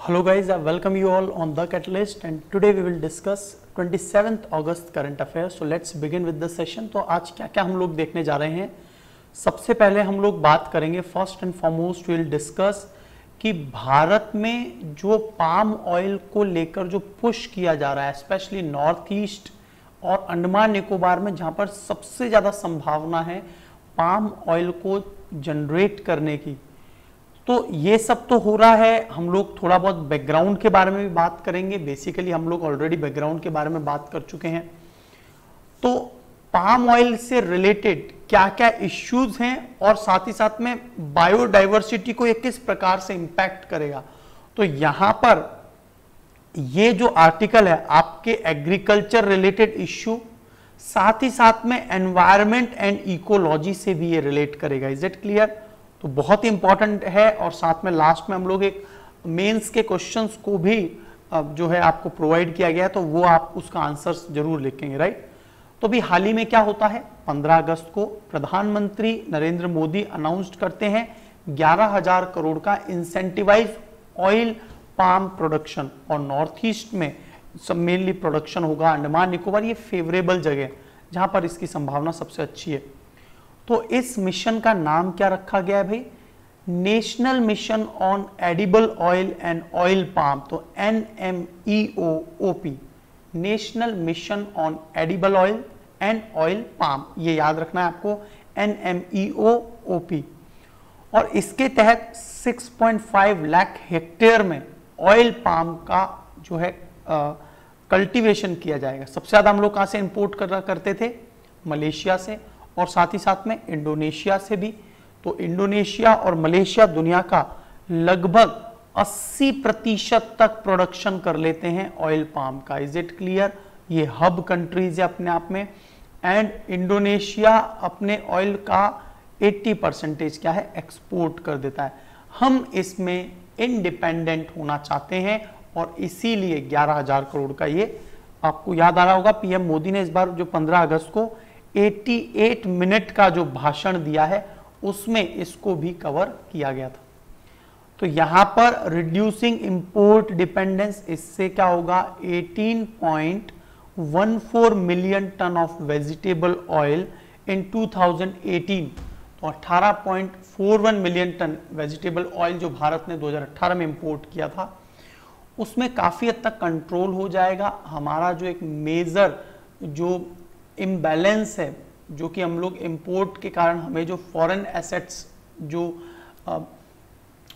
Hello guys, I welcome you all on The Catalyst and today we will discuss 27th August current affairs. So let's begin with the session. तो आज क्या क्या हम लोग देखने जा रहे हैं। सबसे पहले हम लोग बात करेंगे first and foremost will discuss कि भारत में जो पाम ऑयल को लेकर जो पुश किया जा रहा है स्पेशली नॉर्थ ईस्ट और अंडमान निकोबार में, जहां पर सबसे ज़्यादा संभावना है पाम ऑयल को जनरेट करने की। तो ये सब तो हो रहा है। हम लोग थोड़ा बहुत बैकग्राउंड के बारे में भी बात करेंगे। बेसिकली हम लोग ऑलरेडी बैकग्राउंड के बारे में बात कर चुके हैं। तो पाम ऑयल से रिलेटेड क्या क्या इश्यूज हैं और साथ ही साथ में बायोडाइवर्सिटी को ये किस प्रकार से इंपैक्ट करेगा। तो यहां पर ये जो आर्टिकल है आपके एग्रीकल्चर रिलेटेड इश्यू, साथ ही साथ में एनवायरमेंट एंड इकोलॉजी से भी ये रिलेट करेगा। Is it clear? तो बहुत ही इंपॉर्टेंट है। और साथ में लास्ट में हम लोग एक मेंस के क्वेश्चंस को भी जो है आपको प्रोवाइड किया गया है, तो वो आप उसका आंसर्स जरूर लिखेंगे, राइट। तो भी हाल ही में क्या होता है, 15 अगस्त को प्रधानमंत्री नरेंद्र मोदी अनाउंस करते हैं 11,000 करोड़ का इंसेंटिवाइज ऑयल पाम प्रोडक्शन, और नॉर्थ ईस्ट में सब मेनली प्रोडक्शन होगा। अंडमान निकोबार ये फेवरेबल जगह जहां पर इसकी संभावना सबसे अच्छी है। तो इस मिशन का नाम क्या रखा गया है भाई? National mission on edible oil and oil palm. तो NMEOOP, national mission on edible oil and oil palm, ये याद रखना है आपको, NMEOOP। और इसके तहत 6.5 लाख हेक्टेयर में ऑयल पाम का जो है कल्टीवेशन किया जाएगा। सबसे ज्यादा हम लोग कहां से इंपोर्ट करते थे? मलेशिया से, और साथ ही साथ में इंडोनेशिया से भी। तो इंडोनेशिया और मलेशिया दुनिया का लगभग 80% तक प्रोडक्शन कर लेते हैं ऑयल पाम का। Is it clear? ये हब कंट्रीज है अपने आप में। एंड इंडोनेशिया अपने ऑयल का 80% क्या है, एक्सपोर्ट कर देता है। हम इसमें इंडिपेंडेंट होना चाहते हैं और इसीलिए 11,000 करोड़ का ये, आपको याद आ रहा होगा पीएम मोदी ने इस बार जो 15 अगस्त को 88 मिनट का जो भाषण दिया है उसमें इसको भी कवर किया गया था। तो यहां पर रिड्यूसिंग इंपोर्ट डिपेंडेंस, इससे क्या होगा, 18.14 million tonne of vegetable oil in 2018। तो 18.41 मिलियन टन वेजिटेबल ऑयल जो भारत ने 2018 में इंपोर्ट किया था, उसमें काफी हद तक कंट्रोल हो जाएगा। हमारा जो एक मेजर जो इम्बैलेंस है, जो कि हम लोग इंपोर्ट के कारण हमें जो फॉरेन एसेट्स जो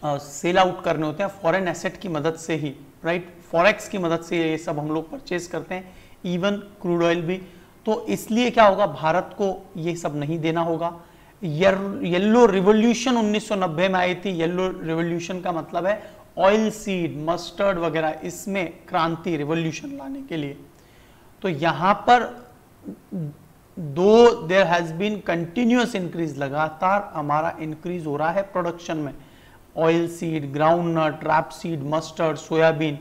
सेल आउट करने होते हैं फॉरेन एसेट की मदद से ही, राइट, फॉरेक्स की मदद से ये सब हम लोग परचेज करते हैं, इवन क्रूड ऑयल भी। तो इसलिए क्या होगा, भारत को ये सब नहीं देना होगा। येलो रिवोल्यूशन 1990 में आई थी। येलो रिवोल्यूशन का मतलब है ऑयल सीड, मस्टर्ड वगैरह, इसमें क्रांति, रिवोल्यूशन लाने के लिए। तो यहां पर दो there has been continuous increase, लगातार हमारा इंक्रीज हो रहा है प्रोडक्शन में। Oilseed, groundnut, rapeseed, mustard, soybean,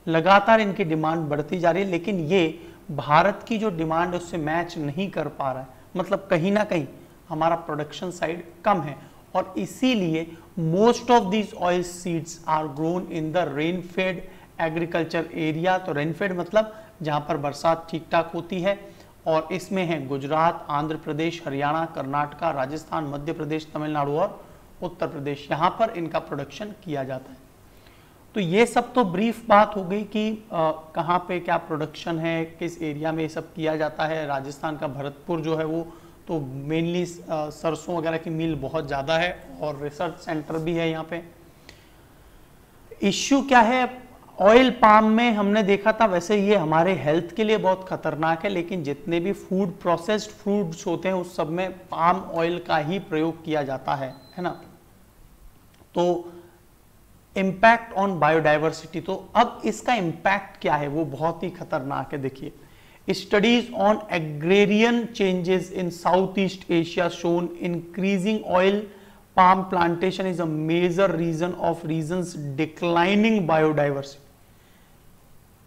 लगातार इनकी डिमांड बढ़ती जा रही है। लेकिन ये भारत की जो डिमांड है उससे मैच नहीं कर पा रहा है। मतलब कहीं ना कहीं हमारा प्रोडक्शन साइड कम है, और इसीलिए most of these oilseeds are grown in the rainfed agriculture area. तो रेन फेड मतलब जहां पर बरसात ठीक ठाक होती है, और इसमें है गुजरात, आंध्र प्रदेश, हरियाणा, कर्नाटका, राजस्थान, मध्य प्रदेश, तमिलनाडु और उत्तर प्रदेश। यहां पर इनका प्रोडक्शन किया जाता है। तो ये सब तो ब्रीफ बात हो गई कि कहां पे क्या प्रोडक्शन है, किस एरिया में ये सब किया जाता है। राजस्थान का भरतपुर जो है वो तो मेनली सरसों वगैरह की मिल बहुत ज्यादा है, और रिसर्च सेंटर भी है यहाँ पे। इश्यू क्या है ऑयल पाम में, हमने देखा था वैसे ये हमारे हेल्थ के लिए बहुत खतरनाक है, लेकिन जितने भी फूड प्रोसेस्ड फूड्स होते हैं उस सब में पाम ऑयल का ही प्रयोग किया जाता है ना। तो इम्पैक्ट ऑन बायोडाइवर्सिटी, तो अब इसका इम्पैक्ट क्या है वो बहुत ही खतरनाक है। देखिए, studies on agrarian changes in south east Asia shown increasing oil palm plantation is a major reason of regions declining biodiversity।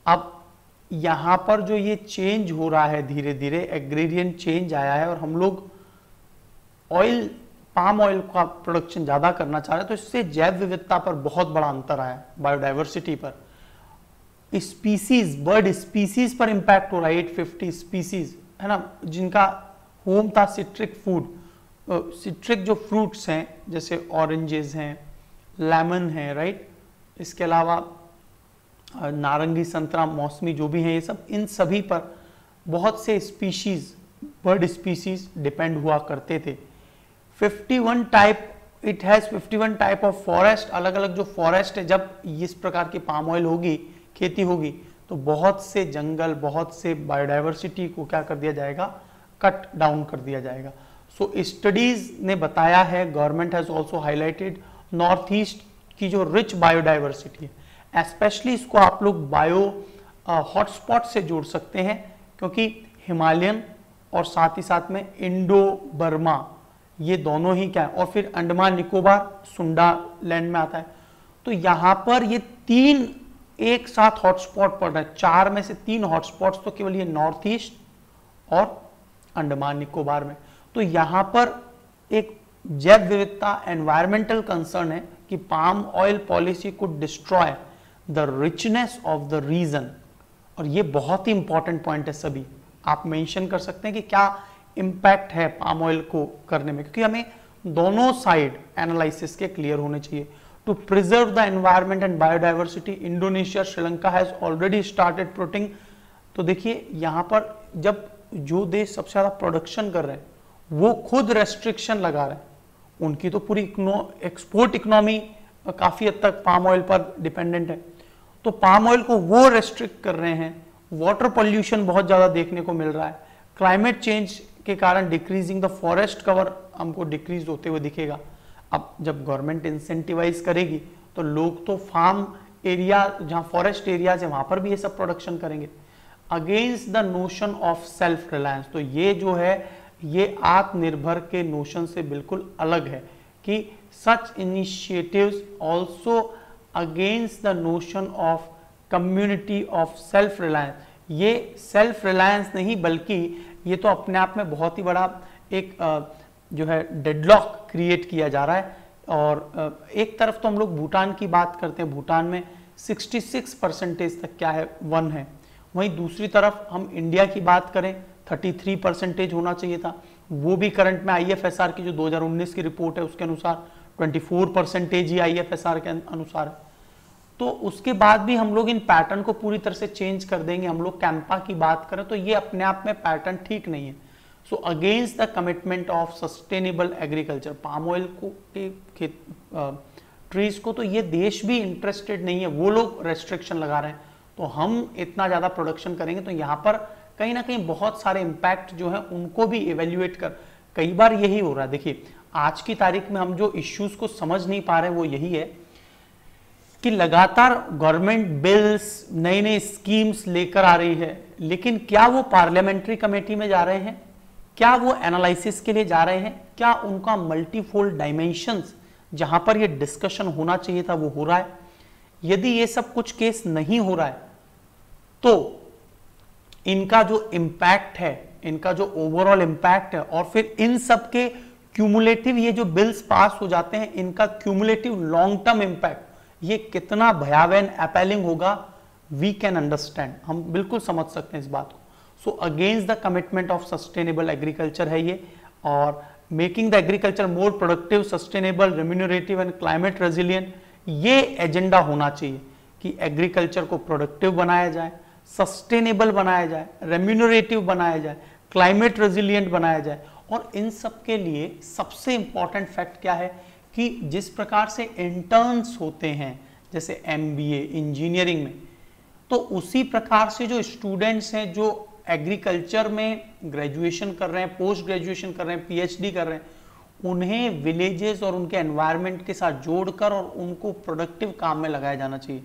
अब यहां पर जो ये चेंज हो रहा है धीरे धीरे, एग्रेरियन चेंज आया है, और हम लोग ऑयल पाम ऑयल का प्रोडक्शन ज़्यादा करना चाह रहे हैं, तो इससे जैव विविधता पर बहुत बड़ा अंतर आया, बायोडाइवर्सिटी पर, स्पीसीज, बर्ड स्पीसीज पर इंपैक्ट हो रहा है। 850 स्पीसीज है ना, जिनका होम था सिट्रिक फूड, सिट्रिक जो फ्रूट्स हैं जैसे ऑरेंजेस हैं, लेमन है, राइट, इसके अलावा नारंगी, संतरा, मौसमी जो भी हैं ये सब, इन सभी पर बहुत से स्पीशीज, बर्ड स्पीशीज डिपेंड हुआ करते थे। 51 type, it has 51 type of forest, अलग अलग जो फॉरेस्ट है, जब इस प्रकार की पाम ऑयल होगी, खेती होगी, तो बहुत से जंगल, बहुत से बायोडाइवर्सिटी को क्या कर दिया जाएगा, कट डाउन कर दिया जाएगा। सो स्टडीज ने बताया है, government has also highlighted north east की जो रिच बायोडाइवर्सिटी है, स्पेशली इसको आप लोग बायो हॉटस्पॉट से जोड़ सकते हैं, क्योंकि हिमालयन और साथ ही साथ में इंडो बर्मा, ये दोनों ही क्या है, और फिर अंडमान निकोबार, सुंडा लैंड में आता है। तो यहां पर ये 3 एक साथ हॉटस्पॉट पड़ रहे हैं, 4 में से 3 हॉटस्पॉट्स तो केवल ये नॉर्थ ईस्ट और अंडमान निकोबार में। तो यहां पर एक जैव विविधता, एनवायरमेंटल कंसर्न है कि palm oil policy could destroy the richness of the region, और ये बहुत ही इंपॉर्टेंट पॉइंट है। सभी आप मेंशन कर सकते हैं कि क्या इंपैक्ट है पाम ऑयल को करने में, क्योंकि हमें दोनों साइड एनालिसिस के क्लियर होने चाहिए। To preserve the environment and biodiversity, Indonesia, Sri Lanka has already started protecting. तो देखिए यहां पर जब जो देश सबसे ज्यादा प्रोडक्शन कर रहे हैं वो खुद रेस्ट्रिक्शन लगा रहे हैं, उनकी तो पूरी एक्सपोर्ट इकोनॉमी काफी हद तक पाम ऑयल पर डिपेंडेंट है, तो पाम ऑयल को वो रेस्ट्रिक्ट कर रहे हैं। वाटर पॉल्यूशन बहुत ज्यादा देखने को मिल रहा है, क्लाइमेट चेंज के कारण डिक्रीजिंग द फॉरेस्ट कवर हमको डिक्रीज होते हुए दिखेगा। अब जब गवर्नमेंट इंसेंटिवाइज करेगी तो लोग तो फार्म एरिया, जहां फॉरेस्ट एरियाज है, वहां पर भी ये सब प्रोडक्शन करेंगे। Against the notion of self Reliance, तो ये जो है ये आत्मनिर्भर के नोशन से बिल्कुल अलग है कि such initiatives also against the notion of community of self reliance. ये सेल्फ रिलायंस नहीं, बल्कि ये तो अपने आप में बहुत ही बड़ा एक जो है डेडलॉक क्रिएट किया जा रहा है। और एक तरफ तो हम लोग भूटान की बात करते हैं, भूटान में 66% तक क्या है, 1 है, वहीं दूसरी तरफ हम इंडिया की बात करें 33% होना चाहिए था, वो भी करंट में IFSR की जो 2019 की रिपोर्ट है उसके अनुसार 24% ही IFSR के अनुसार है। तो उसके बाद भी हम लोग इन पैटर्न को पूरी तरह से चेंज कर देंगे। हम लोग कैंपा की बात करें तो ये अपने आप में पैटर्न ठीक नहीं है। So against the commitment of sustainable agriculture, palm oil को के ट्रीज को तो ये देश भी इंटरेस्टेड नहीं है, वो लोग रेस्ट्रिक्शन लगा रहे हैं, तो हम इतना ज्यादा प्रोडक्शन करेंगे तो यहाँ पर कहीं ना कहीं बहुत सारे इंपैक्ट जो है उनको भी इवेल्युएट कर, कई बार यही हो रहा है। देखिए आज की तारीख में हम जो इश्यूज को समझ नहीं पा रहे वो यही है कि लगातार गवर्नमेंट बिल्स, नई नई स्कीम्स लेकर आ रही है, लेकिन क्या वो पार्लियामेंट्री कमेटी में जा रहे हैं, क्या वो एनालिसिस के लिए जा रहे हैं, क्या उनका मल्टीफोल्ड डायमेंशंस जहां पर ये डिस्कशन होना चाहिए था वो हो रहा है? यदि ये सब कुछ केस नहीं हो रहा है तो इनका जो इम्पैक्ट है, इनका जो ओवरऑल इम्पैक्ट है, और फिर इन सब के क्यूमुलेटिव ये जो बिल्स पास हो जाते हैं, इनका क्यूमुलेटिव लॉन्ग टर्म इम्पैक्ट ये कितना भयावह अपैलिंग होगा, वी कैन अंडरस्टैंड, हम बिल्कुल समझ सकते हैं इस बात को। So against the commitment of sustainable agriculture है ये, और making the agriculture more productive, sustainable, remunerative and climate resilient, ये एजेंडा होना चाहिए कि एग्रीकल्चर को प्रोडक्टिव बनाया जाए, सस्टेनेबल बनाया जाए, रेम्यूनरेटिव बनाया जाए, क्लाइमेट रेजिलियंट बनाया जाए। और इन सब के लिए सबसे इंपॉर्टेंट फैक्ट क्या है कि जिस प्रकार से इंटर्न्स होते हैं जैसे MBA इंजीनियरिंग में, तो उसी प्रकार से जो स्टूडेंट्स हैं जो एग्रीकल्चर में ग्रेजुएशन कर रहे हैं, पोस्ट ग्रेजुएशन कर रहे हैं, PhD कर रहे हैं, उन्हें विलेजेस और उनके एनवायरनमेंट के साथ जोड़कर और उनको प्रोडक्टिव काम में लगाया जाना चाहिए।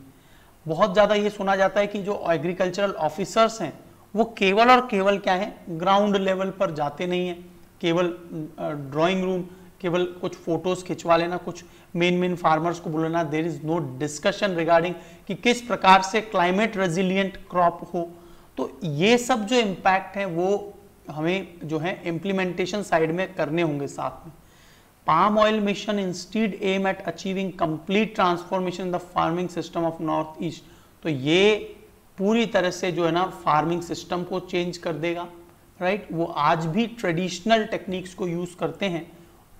बहुत ज़्यादा ये सुना जाता है कि जो एग्रीकल्चरल ऑफिसर्स हैं वो केवल और केवल क्या है, ग्राउंड लेवल पर जाते नहीं हैं, केवल ड्राइंग रूम, केवल कुछ फोटोज खिंचवा लेना, कुछ मेन फार्मर्स को बोलना, there is no discussion regarding कि किस प्रकार से क्लाइमेट रेजिलिएंट क्रॉप हो। तो ये सब जो इम्पैक्ट है वो हमें जो है इम्प्लीमेंटेशन साइड में करने होंगे साथ में। palm oil mission instead aim at achieving complete transformation in the farming system of north east। तो ये पूरी तरह से जो है ना फार्मिंग सिस्टम को चेंज कर देगा, राइट। वो आज भी ट्रेडिशनल टेक्निक्स को यूज करते हैं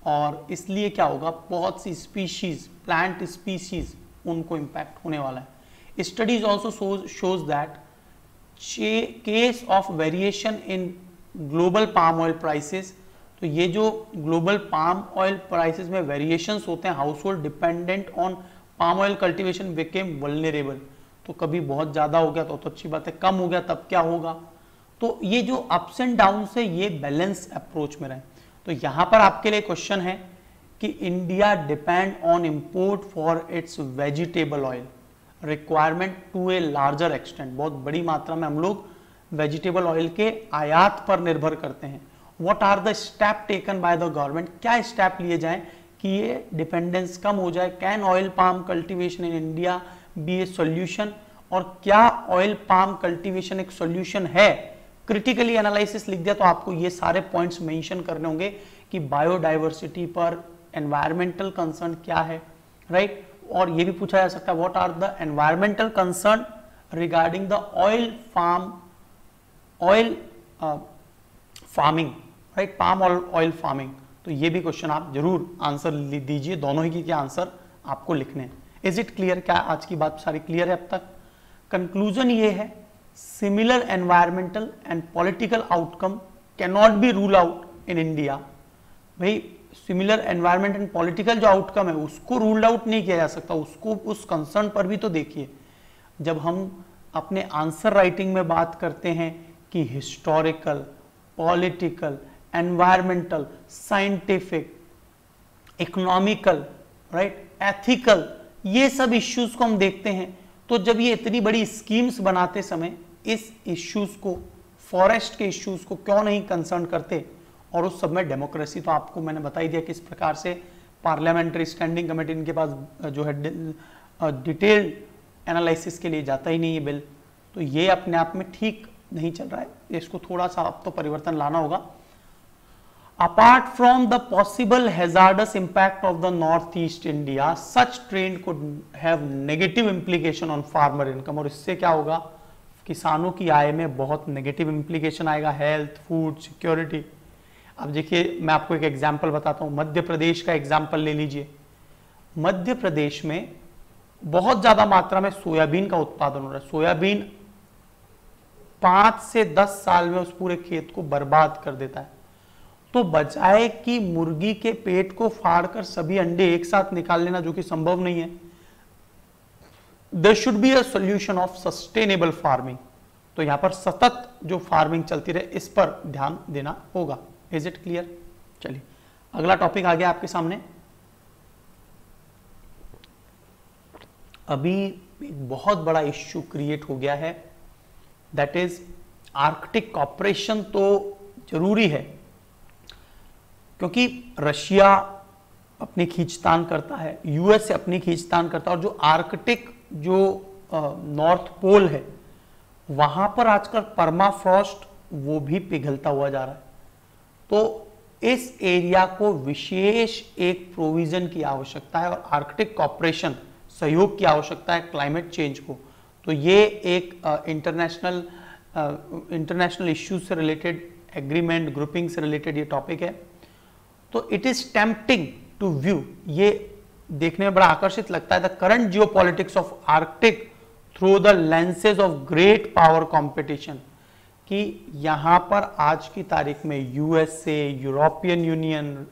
और इसलिए क्या होगा, बहुत सी स्पीशीज, प्लांट स्पीशीज उनको इम्पैक्ट होने वाला है। Studies also shows that case of variation in global palm oil prices, तो ये जो ग्लोबल पाम ऑयल प्राइसेस में वेरिएशंस होते हैं, house hold dependent on palm oil cultivation became vulnerable. तो कभी बहुत ज्यादा हो गया तो अच्छी बात है, कम हो गया तब क्या होगा। तो ये जो अप्स एंड डाउन से ये बैलेंस अप्रोच में रहे। तो यहां पर आपके लिए क्वेश्चन है कि India depend on import for its vegetable oil requirement to a larger extent, बहुत बड़ी मात्रा में हम लोग वेजिटेबल ऑयल के आयात पर निर्भर करते हैं। What are the step taken by the government, क्या स्टेप लिए जाएं कि ये डिपेंडेंस कम हो जाए। Can oil palm cultivation in India be a solution, और क्या ऑयल पाम कल्टीवेशन एक सॉल्यूशन है। क्रिटिकली एनालिसिस लिख दिया तो आपको ये सारे पॉइंट्स मेंशन करने होंगे कि बायोडाइवर्सिटी पर एनवायरमेंटल कंसर्न क्या है, राइट। और ये भी पूछा जा सकता है what are the environmental concern regarding the oil farming, right, palm oil farming. तो ये भी क्वेश्चन आप जरूर आंसर दीजिए, दोनों ही के आंसर आपको लिखने हैं। इज इट क्लियर, क्या आज की बात सारी क्लियर है अब तक। कंक्लूजन ये है, similar environmental and political outcome can not be rule out in India. भाई सिमिलर एनवायरमेंट एंड पॉलिटिकल जो आउटकम है उसको रूल्ड आउट नहीं किया जा सकता, उसको उस कंसर्न पर भी तो देखिए। जब हम अपने आंसर राइटिंग में बात करते हैं कि historical, political, environmental, scientific, economical, right, ethical, ये सब इश्यूज को हम देखते हैं। तो जब ये इतनी बड़ी स्कीम्स बनाते समय इस इश्यूज को, फॉरेस्ट के इश्यूज को क्यों नहीं कंसर्न करते। और उस सब में डेमोक्रेसी तो आपको मैंने बता ही दिया किस प्रकार से पार्लियामेंट्री स्टैंडिंग कमेटी इनके पास जो है डिटेल्ड एनालिसिस के लिए जाता ही नहीं है बिल। तो ये अपने आप में ठीक नहीं चल रहा है, इसको थोड़ा सा अब तो परिवर्तन लाना होगा। Apart from the possible hazardous impact of the northeast India, such trend could have negative implication on farmer income। और इससे क्या होगा, किसानों की आय में बहुत नेगेटिव इंप्लीकेशन आएगा, हेल्थ, फूड सिक्योरिटी। अब देखिए मैं आपको एक एग्जांपल बताता हूँ, मध्य प्रदेश का एग्जांपल ले लीजिए। मध्य प्रदेश में बहुत ज्यादा मात्रा में सोयाबीन का उत्पादन हो रहा है। सोयाबीन 5 से 10 साल में उस पूरे खेत को बर्बाद कर देता है। तो बजाय कि मुर्गी के पेट को फाड़कर सभी अंडे एक साथ निकाल लेना, जो कि संभव नहीं है, there should be a solution of sustainable farming. तो यहां पर सतत जो फार्मिंग चलती रहे, इस पर ध्यान देना होगा। Is it clear. चलिए अगला टॉपिक आ गया आपके सामने। अभी एक बहुत बड़ा इश्यू क्रिएट हो गया है, दैट इज आर्कटिक कॉपरेशन। तो जरूरी है क्योंकि रशिया अपनी खींचतान करता है, यूएस अपनी खींचतान करता है, और जो आर्कटिक जो नॉर्थ पोल है वहां पर आजकल परमाफ्रॉस्ट वो भी पिघलता हुआ जा रहा है। तो इस एरिया को विशेष एक प्रोविजन की आवश्यकता है और आर्कटिक कॉपरेशन, सहयोग की आवश्यकता है क्लाइमेट चेंज को। तो ये एक इंटरनेशनल इश्यूज से रिलेटेड, एग्रीमेंट ग्रुपिंग से रिलेटेड ये टॉपिक है। तो it is tempting to view, ये देखने में बड़ा आकर्षित लगता है, the current geopolitics of Arctic through the lenses of great power competition, कि यहां पर आज की तारीख में यूएसए, यूरोपियन यूनियन,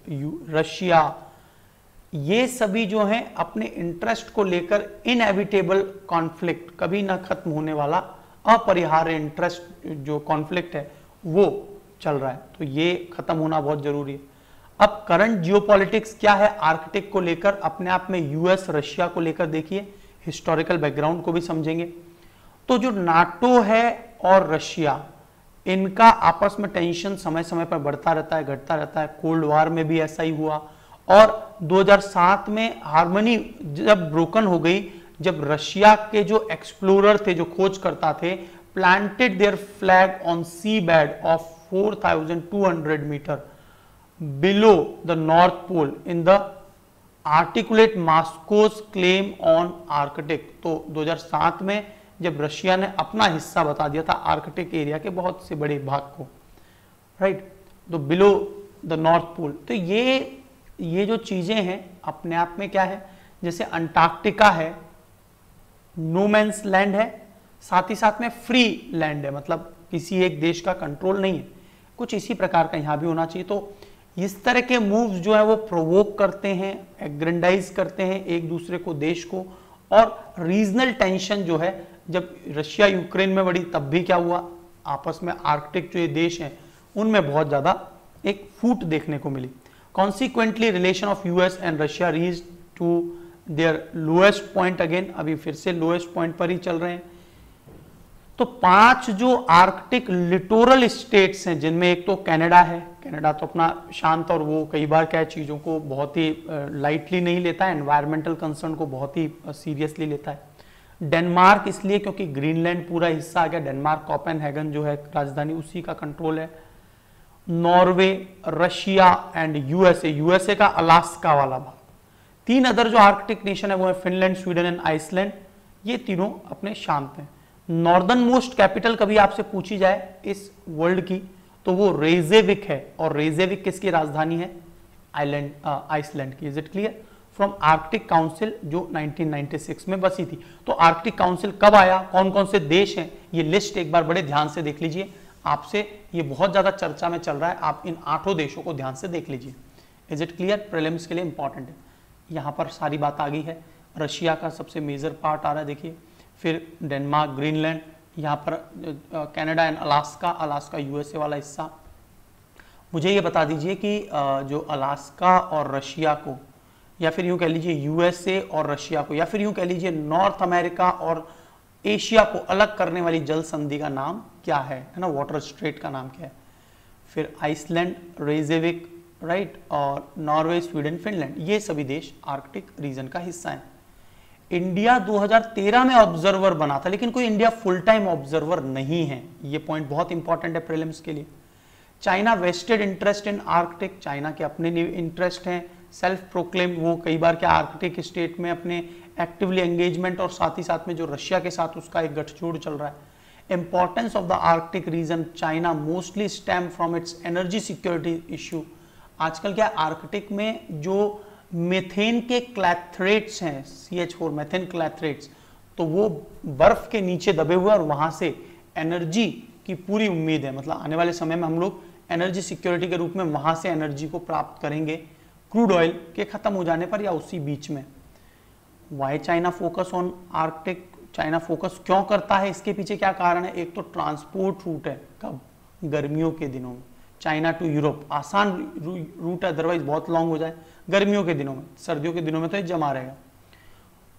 रशिया, ये सभी जो हैं अपने इंटरेस्ट को लेकर इनएविटेबल कॉन्फ्लिक्ट, कभी ना खत्म होने वाला अपरिहार्य इंटरेस्ट जो कॉन्फ्लिक्ट है वो चल रहा है। तो ये खत्म होना बहुत जरूरी है। अब करंट जियोपॉलिटिक्स क्या है आर्कटिक को लेकर, अपने आप में यूएस रशिया को लेकर देखिए, हिस्टोरिकल बैकग्राउंड को भी समझेंगे। तो जो नाटो है और रशिया, इनका आपस में टेंशन समय समय पर बढ़ता रहता है, घटता रहता है। कोल्ड वॉर में भी ऐसा ही हुआ, और 2007 में हार्मनी जब ब्रोकन हो गई, जब रशिया के जो एक्सप्लोरर थे, जो खोजकर्ता थे, planted their flag on sea bed of 4200 metre below the North Pole in the articulate Moscow's claim on Arctic. तो 2007 में जब रशिया ने अपना हिस्सा बता दिया था आर्कटिक एरिया के बहुत से बड़े भाग को, राइट, तो बिलो द नॉर्थ पोल। तो ये जो चीजें हैं अपने आप में क्या है, जैसे अंटार्कटिका है, नो मैंस लैंड है, साथ ही साथ में फ्री लैंड है, मतलब किसी एक देश का कंट्रोल नहीं है, कुछ इसी प्रकार का यहां भी होना चाहिए। तो इस तरह के मूव्स जो है वो प्रोवोक करते हैं, एग्रेंडाइज करते हैं एक दूसरे को, देश को, और रीजनल टेंशन जो है, जब रशिया यूक्रेन में बढ़ी तब भी क्या हुआ, आपस में आर्कटिक जो ये देश हैं उनमें बहुत ज्यादा एक फूट देखने को मिली। Consequently relation of US and Russia reach to their lowest point again, अभी फिर से लोएस्ट पॉइंट पर ही चल रहे हैं। तो 5 जो आर्कटिक लिटोरल स्टेट्स हैं, जिनमें एक तो कनाडा है, कनाडा तो अपना शांत और वो कई बार क्या चीजों को बहुत ही लाइटली नहीं लेता है, एनवायरमेंटल कंसर्न को बहुत ही सीरियसली लेता है। डेनमार्क इसलिए क्योंकि ग्रीनलैंड पूरा हिस्सा आ गया, डेनमार्क कोपेनहेगन जो है राजधानी उसी का कंट्रोल है। Norway, Russia and USA, USA का अलास्का वाला भाग। 3 अदर जो आर्कटिक नेशन है वो है फिनलैंड, स्वीडन एंड आइसलैंड, ये तीनों अपने शांत हैं। नॉर्दर्न मोस्ट कैपिटल कभी आपसे पूछी जाए इस वर्ल्ड की तो वो रेजेविक है, और रेजेविक किसकी राजधानी है, आइसलैंड की। Is it clear? From Arctic council जो 1996 में बसी थी। तो आर्कटिक काउंसिल कब आया, कौन कौन से देश हैं, ये लिस्ट एक बार बड़े ध्यान से देख लीजिए, आपसे ये बहुत ज्यादा चर्चा में चल रहा है, आप इन 8 देशों को ध्यान से देख लीजिए। Is it clear? प्रीलिम्स के लिए इंपॉर्टेंट है। यहां पर सारी बात आ गई है, रशिया का सबसे मेजर पार्ट आ रहा है देखिए, फिर डेनमार्क, ग्रीनलैंड, यहाँ पर Canada and Alaska, Alaska USA वाला हिस्सा। मुझे ये बता दीजिए कि जो अलास्का और रशिया को, या फिर यूं कह लीजिए यूएसए और रशिया को, या फिर यूं कह लीजिए नॉर्थ अमेरिका और एशिया को अलग करने वाली जल संधि का नाम क्या है ना, वाटर स्ट्रेट का नाम क्या है। फिर आइसलैंड, रेजेविक, राइट, और नॉर्वे, स्वीडन, फिनलैंड, ये सभी देश आर्कटिक रीजन का हिस्सा है। इंडिया 2013 में ऑब्जर्वर बना था, लेकिन कोई इंडिया फुल टाइम ऑब्जर्वर नहीं है, ये पॉइंट बहुत इंपॉर्टेंट है प्रीलिम्स के लिए। China vested interest in Arctic, China के अपने इंटरेस्ट हैं, सेल्फ प्रोक्लेम, वो कई बार क्या आर्कटिक स्टेट में अपने एक्टिवली एंगेजमेंट, और साथ ही साथ में जो रशिया के साथ उसका एक गठजोड़ चल रहा है। Importance of the Arctic region, China mostly stem from its energy security issue. आजकल क्या आर्कटिक में जो मेथेन के क्लैथरेट्स हैं, CH4 मेथेन क्लैथरेट्स, तो वो बर्फ के नीचे दबे हुए और वहां से एनर्जी की पूरी उम्मीद है, मतलब आने वाले समय में हम लोग एनर्जी सिक्योरिटी के रूप में वहां से एनर्जी को प्राप्त करेंगे क्रूड ऑयल के खत्म हो जाने पर या उसी बीच में। Why China focus on Arctic, China focus क्यों करता है, इसके पीछे क्या कारण है। एक तो ट्रांसपोर्ट रूट है, कब, गर्मियों के दिनों में, चाइना टू यूरोप आसान रूट है, अदरवाइज बहुत लॉन्ग हो जाए गर्मियों के दिनों में, सर्दियों के दिनों में तो ये जमा रहेगा।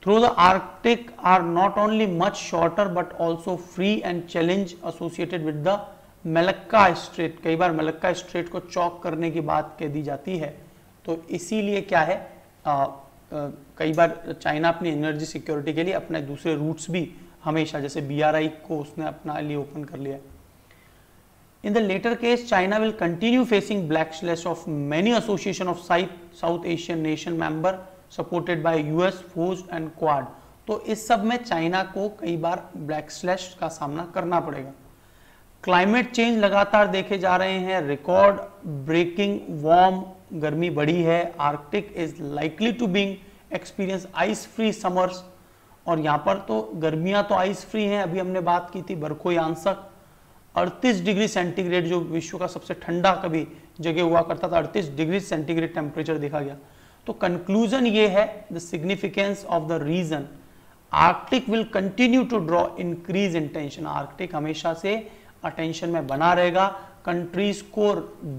Through the Arctic are not only much shorter but also free and challenge associated with the Malacca Strait. कई बार मलक्का स्ट्रेट को चौक करने की बात कह दी जाती है, तो इसीलिए क्या है, कई बार चाइना अपनी एनर्जी सिक्योरिटी के लिए अपने दूसरे रूट्स भी हमेशा, जैसे BRI को उसने अपना लिए ओपन कर लिया। In the later case, China will continue facing backlash of many association of South Asian nation member supported by US, FORGE and Quad. तो इस सब में चाइना को कई बार बैकस्लैश का सामना करना पड़ेगा। क्लाइमेट चेंज लगातार देखे जा रहे हैं, रिकॉर्ड ब्रेकिंग वार्म गर्मी बढ़ी है, Arctic is likely to being experience ice free summers, और यहाँ पर तो गर्मियां तो आइस फ्री हैं, अभी हमने बात की थी बरखोयांसक 38 डिग्री सेंटीग्रेड, जो विश्व का सबसे ठंडा कभी जगह हुआ करता था, 38 डिग्री सेंटीग्रेड टेम्परेचर देखा गया। तो कंक्लूजन ये है, the significance of the region, Arctic will continue to draw increase in tension, Arctic हमेशा से अटेंशन में बना रहेगा, कंट्रीज को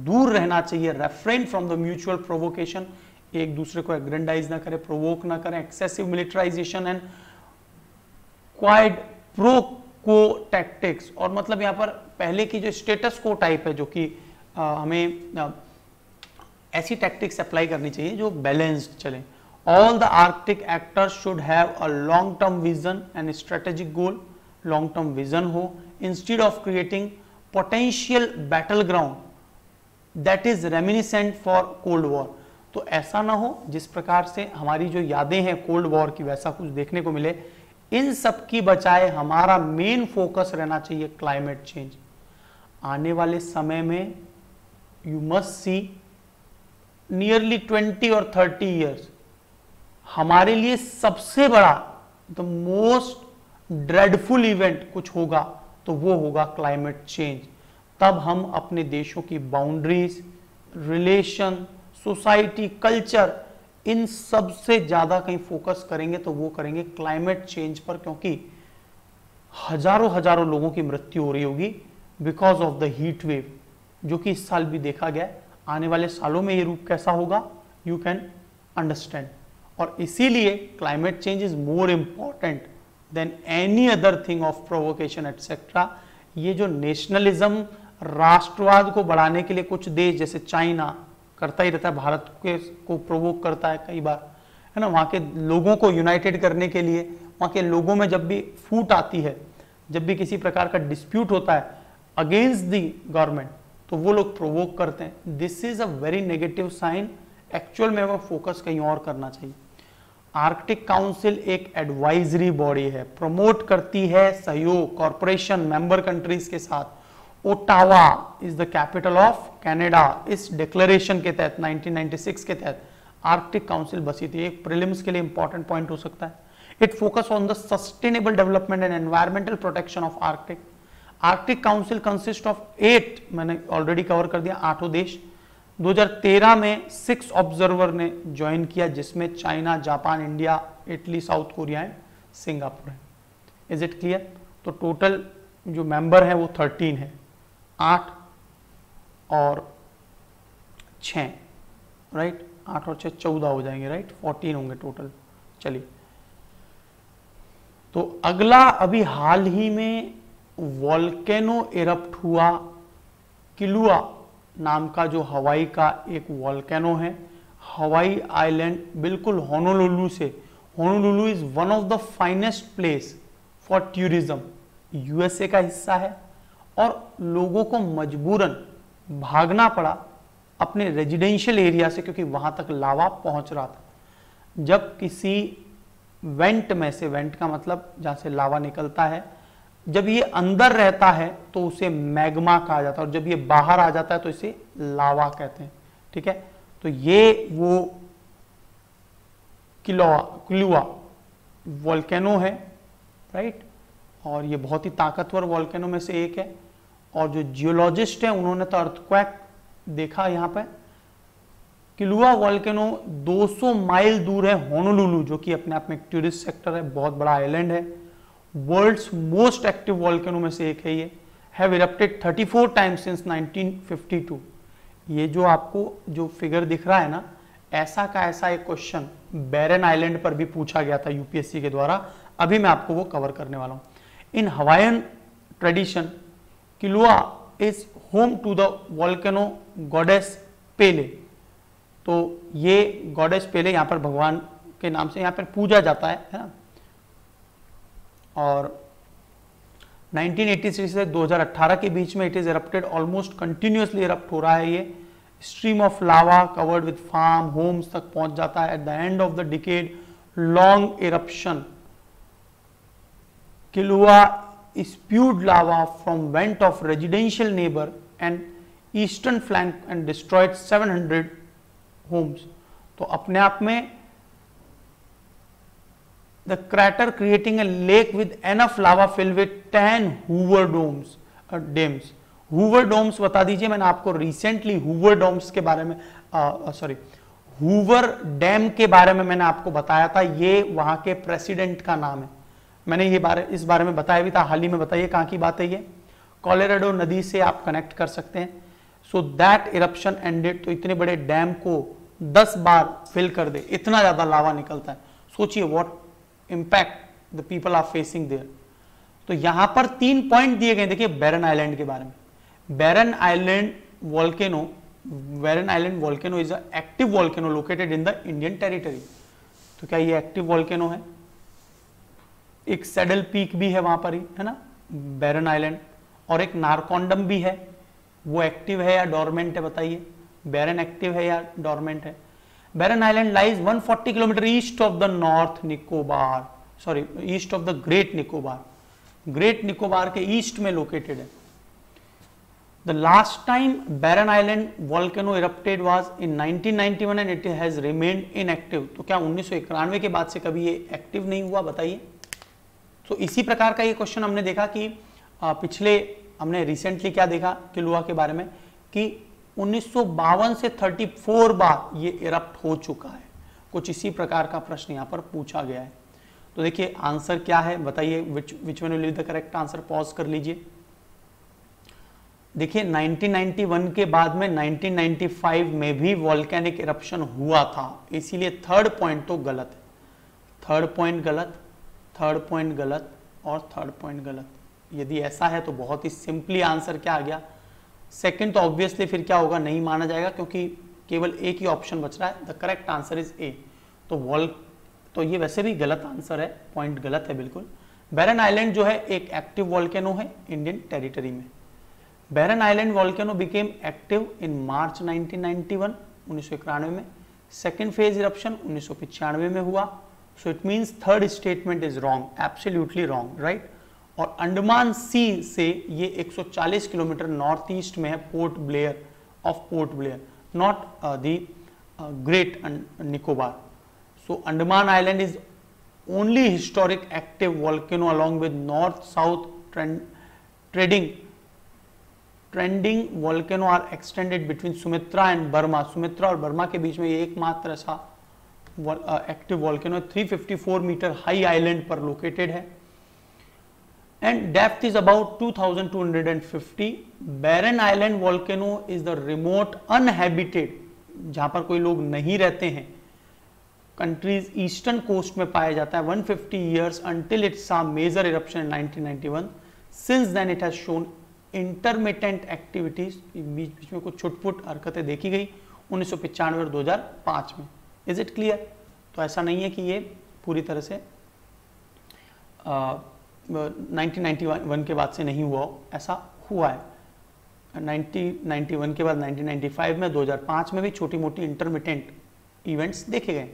दूर रहना चाहिए, refrain from the mutual provocation, एक दूसरे को एग्रेंडाइज ना करें, प्रोवोक ना करें, एक्सेसिव मिलिटराइजेशन एंड क्वाइड प्रो को टैक्टिक्स, और मतलब यहाँ पर पहले की जो स्टेटस को टाइप है, जो कि हमें ऐसी टैक्टिक्स अप्लाई करनी चाहिए जो बैलेंस्ड चले। All the Arctic actors should have a long term vision and strategic goal, long term vision हो, instead of creating potential battle ground that is reminiscent for cold war. तो ऐसा ना हो जिस प्रकार से हमारी जो यादें हैं कोल्ड वॉर की वैसा कुछ देखने को मिले। इन सब की बजाय हमारा मेन फोकस रहना चाहिए क्लाइमेट चेंज। आने वाले समय में यू मस्ट सी नियरली 20 और 30 ईयर्स हमारे लिए सबसे बड़ा द मोस्ट ड्रेडफुल इवेंट कुछ होगा तो वो होगा क्लाइमेट चेंज। तब हम अपने देशों की बाउंड्रीज, रिलेशन, सोसाइटी, कल्चर, इन सब से ज्यादा कहीं फोकस करेंगे तो वो करेंगे क्लाइमेट चेंज पर, क्योंकि हजारों लोगों की मृत्यु हो रही होगी because of the heat wave, जो कि इस साल भी देखा गया। आने वाले सालों में ये रूप कैसा होगा यू कैन अंडरस्टैंड। और इसीलिए climate change is more important than any other thing of provocation etcetera. ये जो नेशनलिज्म, राष्ट्रवाद को बढ़ाने के लिए कुछ देश जैसे चाइना करता ही रहता है, भारत को प्रोवोक करता है कई बार, है ना, वहाँ के लोगों को यूनाइटेड करने के लिए, वहाँ के लोगों में जब भी फूट आती है, जब भी किसी प्रकार का डिस्प्यूट होता है अगेंस्ट द गवर्नमेंट, तो वो लोग प्रोवोक करते हैं। This is a very negative sign. Actual में वो फोकस कहीं और करना चाहिए। आर्कटिक काउंसिल एक एडवाइजरी बॉडी है, प्रमोट करती है सहयोग कॉर्पोरेशन मेंबर कंट्रीज के साथ। Ottawa is the capital of Canada. इस डिक्लेरेशन के तहत 1996 के तहत आर्कटिक काउंसिल बसी थी। एक प्रीलिम्स के लिए इंपॉर्टेंट पॉइंट हो सकता है। It focus on the sustainable development and environmental protection of Arctic. Arctic council consist of 8, मैंने ऑलरेडी कवर कर दिया, 8 देश। 2013 में 6 ऑब्जर्वर ने ज्वाइन किया, जिसमें China, Japan, India, Italy, South Korea and Singapore है। Is it clear? तो टोटल जो मेंबर है वो 13 है, 8 और 6, राइट, 8 और 6 14 हो जाएंगे, राइट, 14 होंगे टोटल। चलिए, तो अगला अभी हाल ही में वॉल्केनो इरप्ट हुआ, किलुआ नाम का जो हवाई का एक वॉल्केनो है। हवाई आइलैंड बिल्कुल होनोलुलु से, Honolulu is one of the finest place for tourism, USA का हिस्सा है, और लोगों को मजबूरन भागना पड़ा अपने रेजिडेंशियल एरिया से, क्योंकि वहां तक लावा पहुंच रहा था। जब किसी वेंट में से, वेंट का मतलब जहां से लावा निकलता है, जब ये अंदर रहता है तो उसे मैग्मा कहा जाता है, और जब ये बाहर आ जाता है तो इसे लावा कहते हैं। ठीक है, तो ये वो किलुआ वॉल्केनो है, राइट, और ये बहुत ही ताकतवर वॉल्केनो में से एक है। और जो जियोलॉजिस्ट हैं उन्होंने तो अर्थक्वेक देखा यहाँ पे। किलुआ वॉल्केनो 200 माइल दूर है होनोलुलु, जो कि अपने आप में एक टूरिस्ट सेक्टर है, बहुत बड़ा आइलैंड है। वर्ल्ड्स मोस्ट एक्टिव वॉल्केनो में से एक है ये। Have erupted 34 times since 1952। ये जो आपको जो फिगर दिख रहा है ना, ऐसा का ऐसा एक क्वेश्चन बैरन आइलैंड पर भी पूछा गया था यूपीएससी के द्वारा। अभी मैं आपको वो कवर करने वाला हूं। In Hawaiian tradition Kilauea is home to the volcano goddess Pele. तो ये गॉडेस पेले यहाँ पर भगवान के नाम से यहाँ पर पूजा जाता है ना। और 1986 से 2018 के बीच में it is erupted, almost continuously erupt हो रहा है। ये stream of lava covered with farm homes तक पहुंच जाता है। At the end of the decade long eruption Kilauea spewed lava from vent of residential neighbor and eastern flank and destroyed 700 homes. तो अपने आप में the crater creating a lake with enough lava filled with 10 Hoover dams. Hoover domes बता दीजिए, मैंने आपको recently Hoover domes के बारे में Hoover डैम के बारे में मैंने आपको बताया था। ये वहां के प्रेसिडेंट का नाम है, मैंने ये इस बारे में बताया भी था हाल ही में। बताइए कहाँ की बात है ये? कोलोराडो नदी से आप कनेक्ट कर सकते हैं। So that eruption ended. तो इतने बड़े डैम को 10 बार फिल कर दे, इतना ज्यादा लावा निकलता है। सोचिए what impact the people are facing there. तो यहां पर 3 पॉइंट दिए गए। देखिए बैरन आइलैंड के बारे में। Barren Island volcano is a active volcano located in the Indian territory. तो क्या ये एक्टिव वॉल्केनो है? एक सैडल पीक भी है वहां पर ही, है ना, बैरन आइलैंड, और एक नारकोंडम भी है, वो एक्टिव है या डोरमेंट है बताइए। बैरन एक्टिव है या डोरमेंट है। Barren Island lies 140 kilometre east of the North Nicobar, sorry east of the Great Nicobar, Great Nicobar के ईस्ट में लोकेटेड है। The last time Barren Island volcano erupted was in 1991 and it has remained inactive. तो क्या 1991 के बाद से कभी ये एक्टिव नहीं हुआ बताइए। तो इसी प्रकार का ये क्वेश्चन हमने देखा कि पिछले हमने रिसेंटली क्या देखा किलुआ के बारे में कि 1952 से 34 बार ये इरप्ट हो चुका है। कुछ इसी प्रकार का प्रश्न यहाँ पर पूछा गया है। तो देखिए आंसर क्या है बताइए, which one will be the correct answer. Pause कर लीजिए। देखिए 1991 के बाद में 1995 में भी वॉल्केनिक इरप्शन हुआ था, इसीलिए थर्ड पॉइंट तो गलत है। थर्ड पॉइंट गलत, थर्ड पॉइंट गलत और थर्ड पॉइंट गलत। यदि ऐसा है तो बहुत ही सिंपली आंसर क्या आ गया, सेकंड। तो ऑब्वियसली फिर क्या होगा, नहीं माना जाएगा क्योंकि केवल एक ही ऑप्शन बच रहा है। The correct answer is a. तो ये वैसे भी गलत आंसर है, पॉइंट गलत है बिल्कुल। बैरन आइलैंड जो है एक एक्टिव वॉल्केनो है इंडियन टेरिटरी में। Barren Island volcano became active in March 1991, 1991 में। सेकेंड फेज इरप्शन 1995 में हुआ। So it means third statement is wrong, absolutely wrong, right. और अंडमान सी से ये 140 किलोमीटर नॉर्थ ईस्ट में है, port Blair of port Blair, not the Great Nicobar. So Andaman Island is only historic active volcano along with north-south trending volcano are extended between Sumatra and Burma. Sumatra और Burma के बीच में ये एकमात्र ऐसा active volcano 354 metre high island पर located है and depth is about 2250। Barren Island volcano is the remote uninhabited, जहां पर कोई लोग नहीं रहते हैं, कंट्रीज ईस्टर्न कोस्ट में पाया जाता है 150 years until it saw major eruption in 1991. Since then it has shown intermittent activities, बीच में कुछ छुटपुट हरकतें देखी गई 1995 और 2005 में। Is it clear? तो ऐसा नहीं है कि ये पूरी तरह से 1991 के बाद से नहीं हुआ, ऐसा हुआ है। 1991 के बाद 1995 में, 2005 में भी छोटी मोटी इंटरमिटेंट इवेंट्स देखे गए।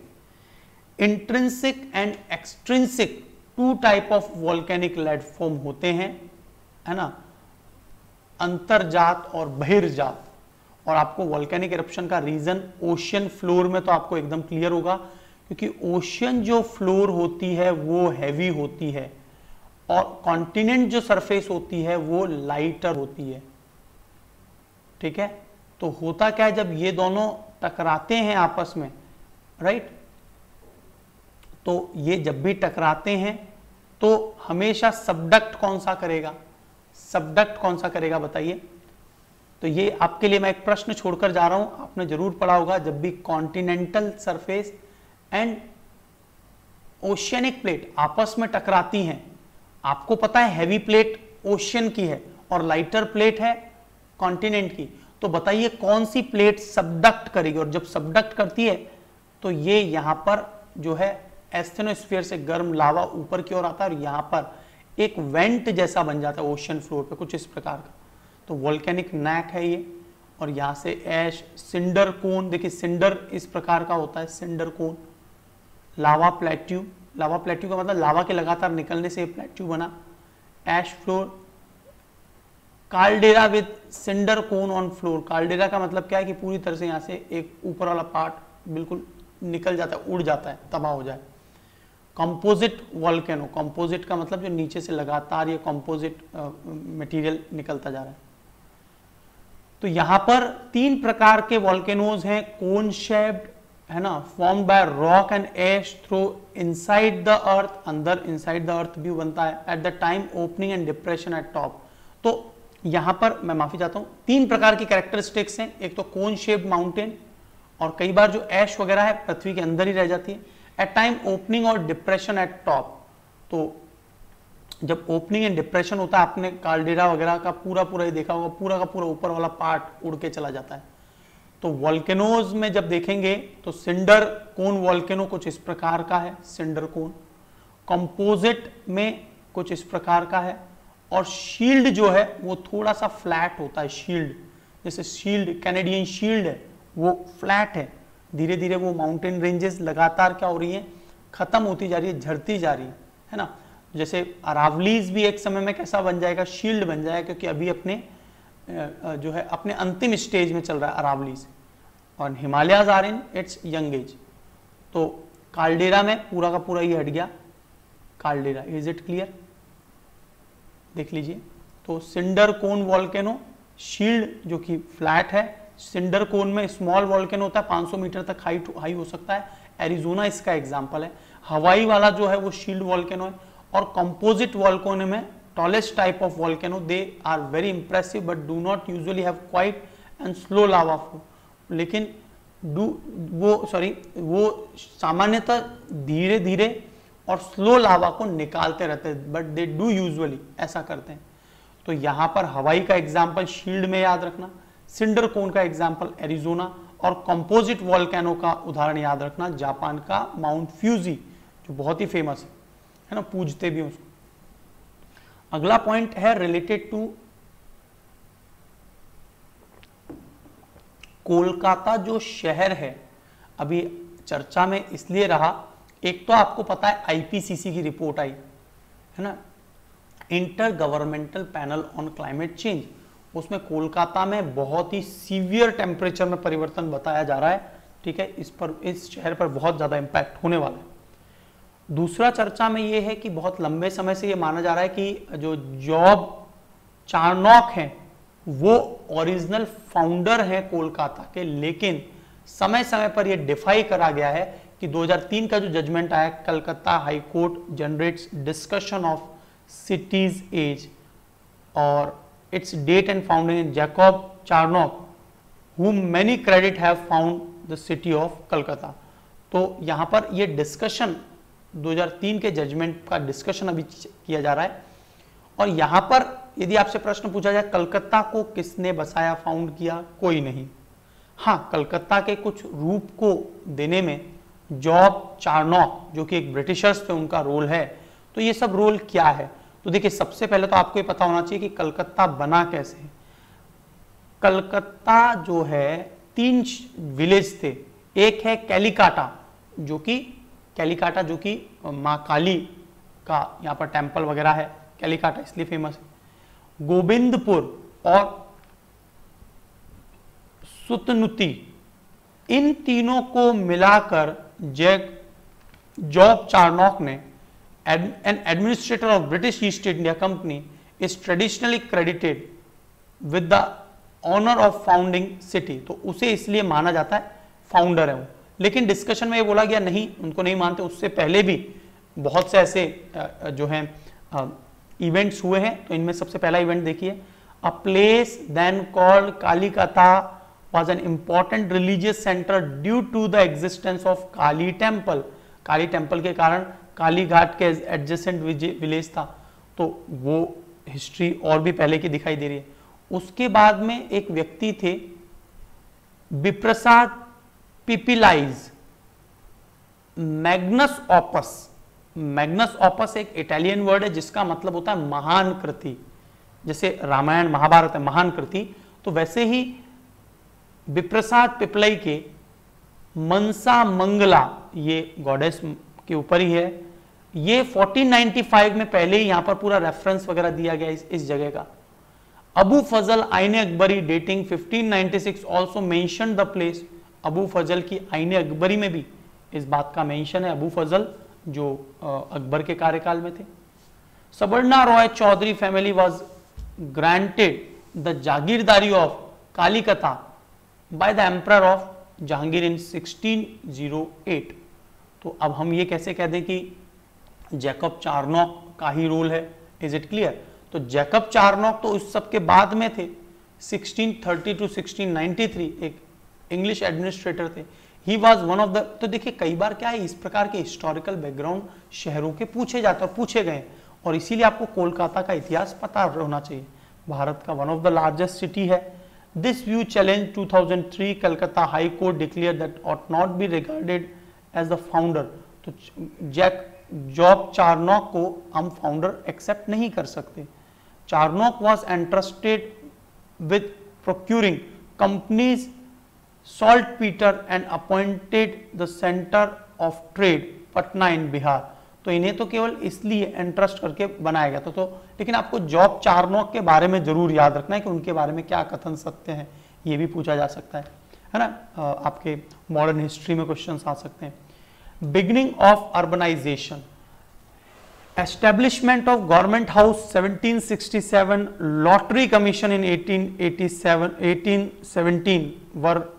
Intrinsic and extrinsic two type of volcanic landform होते हैं, है ना, अंतरजात और बहिर्जात। और आपको वॉल्केनिक इरप्शन का रीजन ओशियन फ्लोर में तो आपको एकदम क्लियर होगा, क्योंकि ओशियन जो फ्लोर होती है वो हैवी होती है और कॉन्टिनेंट जो सरफेस होती है वो लाइटर होती है। ठीक है, तो होता क्या है जब ये दोनों टकराते हैं आपस में, राइट, तो ये जब भी टकराते हैं तो हमेशा सबडक्ट कौन सा करेगा, सबडक्ट कौन सा करेगा बताइए। तो ये आपके लिए मैं एक प्रश्न छोड़कर जा रहा हूं, आपने जरूर पढ़ा होगा, जब भी continental surface and oceanic plate आपस में टकराती हैं, आपको पता है हैवी प्लेट ओशियन की है और लाइटर प्लेट है कॉन्टिनेंट की, तो बताइए कौन सी प्लेट सबडक्ट करेगी। और जब सबडक्ट करती है तो ये यहां पर जो है एस्थेनोस्फीयर से गर्म लावा ऊपर की ओर आता है और यहां पर एक वेंट जैसा बन जाता है ओशियन फ्लोर पे, कुछ इस प्रकार का। तो वॉल्केनिक नैक है ये, और यहां से ऐश, सिंडर कोन, देखिए सिंडर इस प्रकार का होता है, cinder cone, lava plateau, lava plateau का मतलब लावा के लगातार निकलने से प्लेट्यू बना, ash floor, caldera with cinder cone on floor. Caldera का मतलब क्या है कि पूरी तरह से यहां से एक ऊपर वाला पार्ट बिल्कुल निकल जाता है, उड़ जाता है, तबाह हो जाए। कंपोजिट वॉल्केनो, कंपोजिट का मतलब जो नीचे से लगातार ये कंपोजिट मटेरियल निकलता जा रहा है। तो यहां पर तीन प्रकार के वॉल्केनोज हैं, कोन शेप्ड, है ना, formed by rock and ash throw inside the earth, अंदर इनसाइड द अर्थ भी बनता है, at the time opening and depression at top. तो यहां पर मैं माफी चाहता हूं, तीन प्रकार की कैरेक्टरिस्टिक्स हैं। एक तो कोन शेप्ड माउंटेन, और कई बार जो ऐश वगैरह है पृथ्वी के अंदर ही रह जाती है, एट टाइम ओपनिंग और डिप्रेशन एट टॉप। तो जब ओपनिंग एंड डिप्रेशन होता है, आपने कार्डेरा वगैरह का पूरा ही देखा होगा, पूरा का पूरा ऊपर वाला पार्ट उड़ के चला जाता है। तो वॉल्केनोज में जब देखेंगे तो सिंडर कोन वॉल्केनो कुछ इस प्रकार का है, सिंडर कोन, कंपोजिट में कुछ इस प्रकार का है, और शील्ड जो है वो थोड़ा सा फ्लैट होता है, शील्ड जैसे शील्ड, कैनेडियन शील्ड है वो फ्लैट है, धीरे धीरे वो माउंटेन रेंजेस लगातार क्या हो रही है, खत्म होती जा रही है, झड़ती जा रही है ना। जैसे अरावलीज भी एक समय में कैसा बन जाएगा, शील्ड बन जाएगा, क्योंकि अभी अपने जो है अपने अंतिम स्टेज में चल रहा है अरावलीज, और Himalayas are in its young age. तो काल्डेरा में पूरा का पूरा ये हट गया काल्डेरा, इज इट क्लियर, देख लीजिए। तो सिंडर कोन वॉल्केनो, शील्ड जो कि फ्लैट है, सिंडर कोन में स्मॉल वॉल्केनो होता है, 500 मीटर तक हाई हो सकता है, एरिजोना इसका एग्जांपल है। हवाई वाला जो है वो शील्ड वॉल्केनो है, और कंपोजिट वॉल्केनो में tallest type of volcano, they are very impressive but do not usually have quiet and slow lava flow, लेकिन वो सामान्यतः धीरे धीरे और स्लो लावा को निकालते रहते हैं, बट दे डू यूजुअली ऐसा करते हैं। तो यहां पर हवाई का एग्जाम्पल शील्ड में याद रखना, सिंडर कोन का एग्जाम्पल एरिजोना, और कंपोजिट वॉल्केनो का उदाहरण याद रखना जापान का माउंट फ्यूजी, जो बहुत ही फेमस है ना, पूजते भी उसको। अगला पॉइंट है रिलेटेड टू कोलकाता जो शहर है, अभी चर्चा में इसलिए रहा, एक तो आपको पता है आईपीसीसी की रिपोर्ट आई है ना, inter governmental panel on climate change, उसमें कोलकाता में बहुत ही सीवियर टेम्परेचर में परिवर्तन बताया जा रहा है, ठीक है, इस शहर पर बहुत ज्यादा इंपैक्ट होने वाला है। दूसरा चर्चा में यह है कि बहुत लंबे समय से यह माना जा रहा है कि जो जॉब चार्नॉक हैं वो ओरिजिनल फाउंडर हैं कोलकाता के, लेकिन समय समय पर यह डिफाई करा गया है कि 2003 का जो जजमेंट आया, Calcutta high court generates discussion of cities age और its date and founding in Jacob Charnock, whom many credit have found the city of Calcutta। तो यहां पर ये डिस्कशन 2003 के जजमेंट का डिस्कशन अभी किया जा रहा है, और यहां पर यदि आपसे प्रश्न पूछा जाए कलकत्ता को किसने बसाया, फाउंड किया, कोई नहीं। हाँ, कलकत्ता के कुछ रूप को देने में जॉब चार्नॉक जो कि एक ब्रिटिशर्स थे उनका रोल है। तो ये सब रोल क्या है, तो देखिए सबसे पहले तो आपको ये पता होना चाहिए कि कलकत्ता बना कैसे है। कलकत्ता जो है 3 विलेज थे, एक है कैलिकाटा जो कि माँ काली का यहाँ पर टेम्पल वगैरह है, कैलिकाटा इसलिए फेमस है। गोविंदपुर और सुतनुती, इन तीनों को मिलाकर जॉब चार्नॉक ने, an administrator of British East India Company, is traditionally credited with the honor of founding city। तो उसे इसलिए माना जाता है फाउंडर है वो, लेकिन डिस्कशन में ये बोला गया नहीं, उनको नहीं मानते। उससे पहले भी बहुत से ऐसे जो हैं इवेंट्स हुए हैं, तो इनमें सबसे पहला इवेंट देखिए, a place then called Kalikata was an important religious center due to the existence of Kali temple. Kali temple के कारण काली घाट के एडजेसेंट विलेज था, तो वो हिस्ट्री और भी पहले की दिखाई दे रही है। उसके बाद में एक व्यक्ति थे विप्रसाद पिपिलाइज, मैग्नस ऑपस। मैग्नस ऑपस एक इटालियन वर्ड है जिसका मतलब होता है महान कृति, जैसे रामायण महाभारत है महान कृति, तो वैसे ही विप्रसाद पिपलाई के मनसा मंगला, ये गॉडेस के ऊपर ही है, ये 1495 में पहले ही यहां पर पूरा रेफरेंस वगैरह दिया गया इस जगह का। Abu Fazal Aine Akbari dating 1596 also mention the place. Abu Fazal की आईने अकबरी में भी इस बात का मेंशन है, अबू फजल जो अकबर के कार्यकाल में थे। Sabarna Roy Chowdhury family was granted the jagirdari of Kalikata by the emperor of Jahangir in 1608। तो अब हम ये कैसे कह दें कि जैकब चार्नॉक का ही रोल है, इज इट क्लियर। तो जैकब चार्नॉक तो उस सब के बाद में थे, 1630 टू 1693 एक इंग्लिश एडमिनिस्ट्रेटर थे। He was one of the, तो देखिए कई बार क्या है, इस प्रकार के हिस्टोरिकल बैकग्राउंड शहरों के पूछे जाते हैं और पूछे गए, और इसीलिए आपको कोलकाता का इतिहास पता होना चाहिए। भारत का one of the largest city है। This view challenge 2003 Calcutta high court declare that ought not be regarded as the founder. तो जॉब चार्नॉक को हम फाउंडर एक्सेप्ट नहीं कर सकते। Charnock was entrusted with procuring company's saltpetre and appointed the centre of trade Patna in Bihar. तो इन्हें तो केवल इसलिए इंटरेस्ट करके बनाया गया था। तो लेकिन आपको जॉब चारनोक के बारे में जरूर याद रखना है कि उनके बारे में क्या कथन सत्य है, ये भी पूछा जा सकता है ना। आपके मॉडर्न हिस्ट्री में क्वेश्चंस आ सकते हैं। Beginning of urbanization, establishment of government house 1767, lottery commission in 1817 were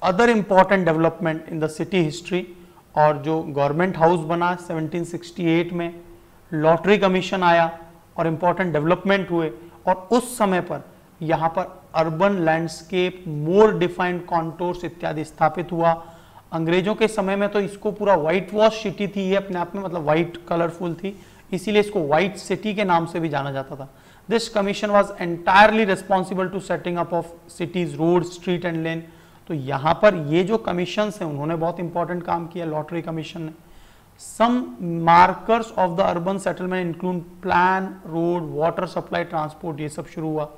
other important development in the city history. और जो गवर्नमेंट हाउस बना 1768 में, लॉटरी कमीशन आया और इंपॉर्टेंट डेवलपमेंट हुए, और उस समय पर यहाँ पर अर्बन लैंडस्केप, मोर डिफाइंड कॉन्टोर्स इत्यादि स्थापित हुआ। अंग्रेजों के समय में तो इसको पूरा व्हाइट वॉश सिटी थी ये अपने आप में, मतलब व्हाइट कलरफुल थी, इसीलिए इसको व्हाइट सिटी के नाम से भी जाना जाता था। This commission was entirely responsible to setting up of cities, road, street and lane. तो यहाँ पर ये जो कमीशंस हैं उन्होंने बहुत इंपॉर्टेंट काम किया, लॉटरी कमीशन ने। Some markers of the urban settlement include plan, road, water supply, transport, ये सब शुरू हुआ।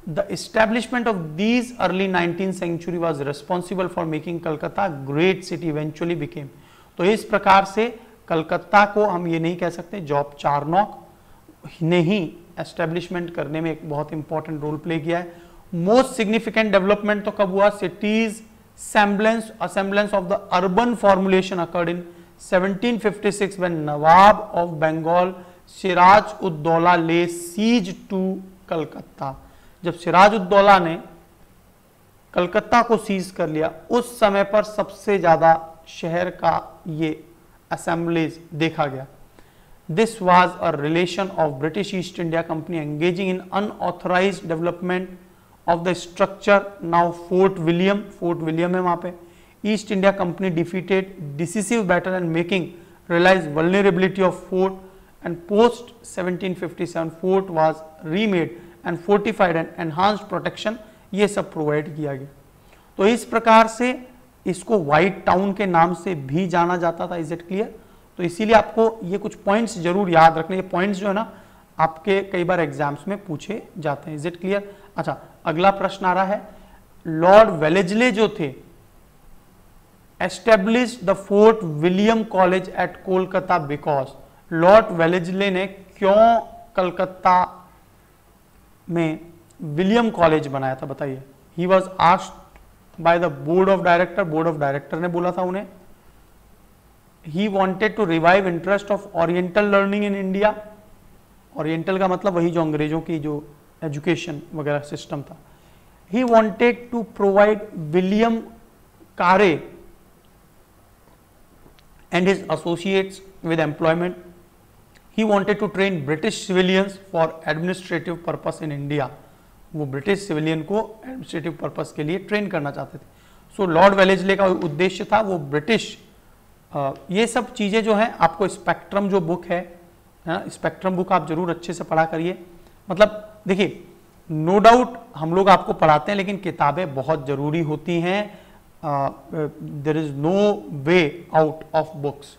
The establishment of these early 19th century was responsible for making Calcutta great city eventually became. तो इस प्रकार से कलकत्ता को हम ये नहीं कह सकते, जॉब चारनॉक ने ही एस्टेब्लिशमेंट करने में एक बहुत इंपॉर्टेंट रोल प्ले किया है। मोस्ट सिग्निफिकेंट डेवलपमेंट तो कब हुआ? Cities assemblance of the urban formulation occurred in 1756 when Nawab of Bengal Siraj ud Daula ले सीज टू कलकत्ता। जब सिराज उद दौला ने कलकत्ता को सीज कर लिया, उस समय पर सबसे ज्यादा शहर का ये असेंबलीज देखा गया। This was a relation of British East India Company engaging in unauthorized development of the structure now Fort William है वहां पे। East India Company defeated decisive battle and making realize vulnerability of fort, and post 1757 fort was remade and fortified and enhanced protection, ये सब provide किया गया। तो इस प्रकार से इसको व्हाइट टाउन के नाम से भी जाना जाता था। Is it clear? तो इसीलिए आपको ये कुछ पॉइंट्स जरूर याद रखने, ये पॉइंट्स जो है ना आपके कई बार एग्जाम्स में पूछे जाते हैं। Is it clear? अच्छा, अगला प्रश्न आ रहा है, लॉर्ड वेलेस्ले जो थे establish the Fort William college at Kolkata because. Lord Wellesley ने क्यों कलकत्ता में विलियम कॉलेज बनाया था, बताइए। He was asked by the board of director ने बोला था उन्हें। He wanted to revive interest of oriental learning in India. Oriental का मतलब वही जो अंग्रेजों की जो एजुकेशन वगैरह सिस्टम था। He wanted to provide William Carey and his associates with employment. He wanted to train British civilians for administrative purpose in India. वो ब्रिटिश सिविलियन को एडमिनिस्ट्रेटिव पर्पस के लिए ट्रेन करना चाहते थे। सो लॉर्ड वेलेस्ले का उद्देश्य था वो ब्रिटिश, ये सब चीजें जो हैं आपको स्पेक्ट्रम जो बुक है ना, स्पेक्ट्रम बुक आप जरूर अच्छे से पढ़ा करिए। मतलब देखिए, नो डाउट हम लोग आपको पढ़ाते हैं, लेकिन किताबें बहुत जरूरी होती हैं। There is no way out of books.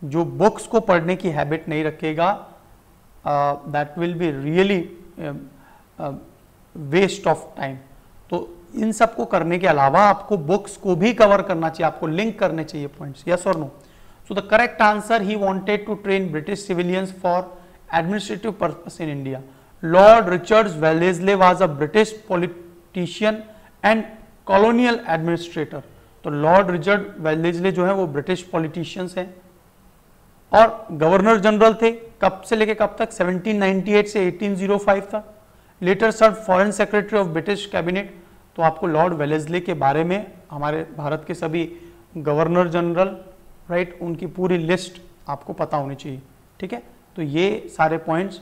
जो बुक्स को पढ़ने की हैबिट नहीं रखेगा, that will be really waste of time. तो इन सब को करने के अलावा आपको बुक्स को भी कवर करना चाहिए, आपको लिंक करने चाहिए पॉइंट्स। यस और no? So the correct answer, he wanted to train British civilians for administrative purpose in India. Lord Richard Wellesley was a British politician and colonial administrator. तो Lord Richard Wellesley जो है वो British politicians हैं और governor general थे। कब से लेके कब तक? 1798 से 1805 तक। Later serve foreign secretary of British cabinet. तो आपको लॉर्ड वेलेस्ले के बारे में हमारे भारत के सभी गवर्नर जनरल, राइट, उनकी पूरी लिस्ट आपको पता होनी चाहिए। ठीक है, तो ये सारे पॉइंट्स।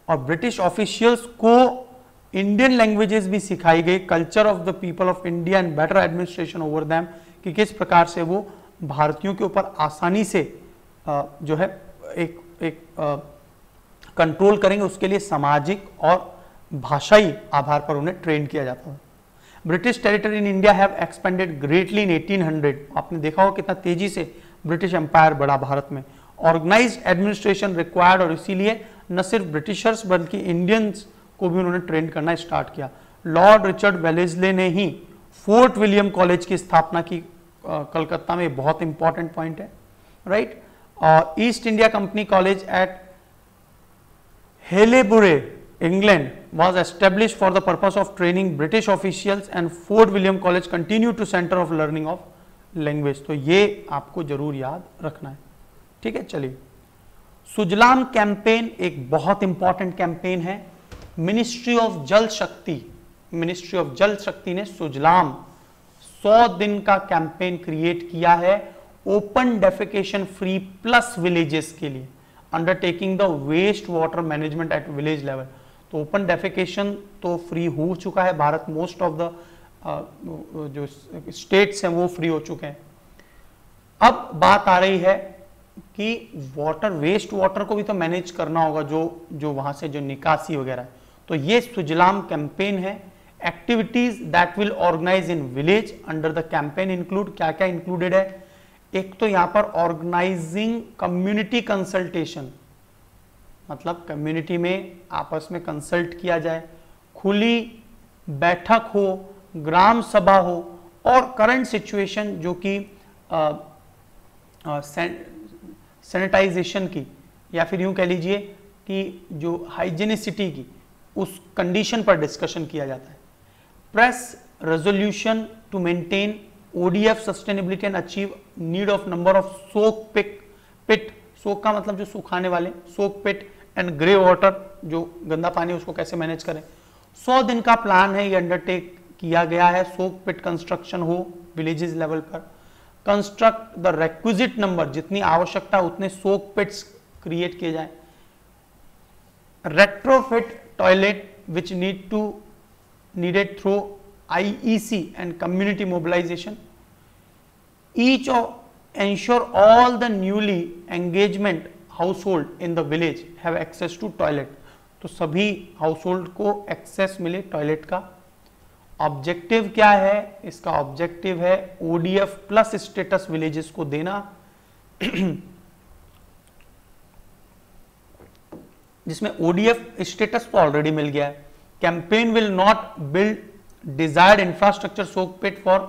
और ब्रिटिश ऑफिशियल्स को इंडियन लैंग्वेजेस भी सिखाई गई, culture of the people of India and better administration over them, कि किस प्रकार से वो भारतीयों के ऊपर आसानी से जो है एक कंट्रोल करेंगे, उसके लिए सामाजिक और भाषाई आधार पर उन्हें ट्रेन किया जाता है। British territory in India have expanded greatly इन 1800। आपने देखा हो कितना तेजी से ब्रिटिश एम्पायर बढ़ा भारत में। ऑर्गेनाइज्ड एडमिनिस्ट्रेशन रिक्वायर्ड, और इसीलिए न सिर्फ ब्रिटिशर्स बल्कि इंडियंस को भी उन्होंने ट्रेन करना स्टार्ट किया। लॉर्ड रिचर्ड वेलेस्ले ने ही फोर्ट विलियम कॉलेज की स्थापना की कलकत्ता में, बहुत इंपॉर्टेंट पॉइंट है, राइट। और East India Company college at Haileybury England was established for the purpose of training British officials and Fort William College continue to center of learning of language। तो ये आपको जरूर याद रखना है, ठीक है। चलिए, सुजलाम कैंपेन एक बहुत इंपॉर्टेंट कैंपेन है। मिनिस्ट्री ऑफ जल शक्ति ने सुजलाम 100 दिन का कैंपेन क्रिएट किया है open defecation free plus villages के लिए, undertaking the waste water management at village level. तो ओपन डेफिकेशन तो फ्री हो चुका है भारत, मोस्ट ऑफ द जो स्टेट्स हैं वो फ्री हो चुके हैं। अब बात आ रही है कि वाटर, वेस्ट वाटर को भी तो मैनेज करना होगा, जो वहां से जो निकासी वगैरह। तो ये सुजलाम कैंपेन है। Activities that will organize in village under the campaign include, क्या क्या इंक्लूडेड है? एक तो यहां पर ऑर्गेनाइजिंग कम्युनिटी कंसल्टेशन, मतलब कम्युनिटी में आपस में कंसल्ट किया जाए, खुली बैठक हो, ग्राम सभा हो, और करंट सिचुएशन जो कि सैनिटाइजेशन की, या फिर यूं कह लीजिए कि जो हाइजीनिसिटी की, उस कंडीशन पर डिस्कशन किया जाता है। Press resolution to maintain ODF sustainability and achieve need of number of soak pit, soak का मतलब जो सुखाने वाले, soak pit and grey water, जो गंदा पानी उसको कैसे मैनेज करें। 100 दिन का प्लान है, ये अंडरटेक किया गया है। सोक पिट कंस्ट्रक्शन हो विलेजेस लेवल पर, कंस्ट्रक्ट द रिक्विजिट नंबर, जितनी आवश्यकता उतने सोक पिट्स क्रिएट किए जाए। Retrofit toilet which needed through IEC and community mobilization. Each ensure all the newly engagement household in the village have access to toilet। तो सभी household को access मिले टॉयलेट का। ऑब्जेक्टिव क्या है इसका? ऑब्जेक्टिव है ODF प्लस स्टेटस विलेजेस को देना, जिसमें ODF स्टेटस तो ऑलरेडी मिल गया है। Campaign will not build desired infrastructure soak pit for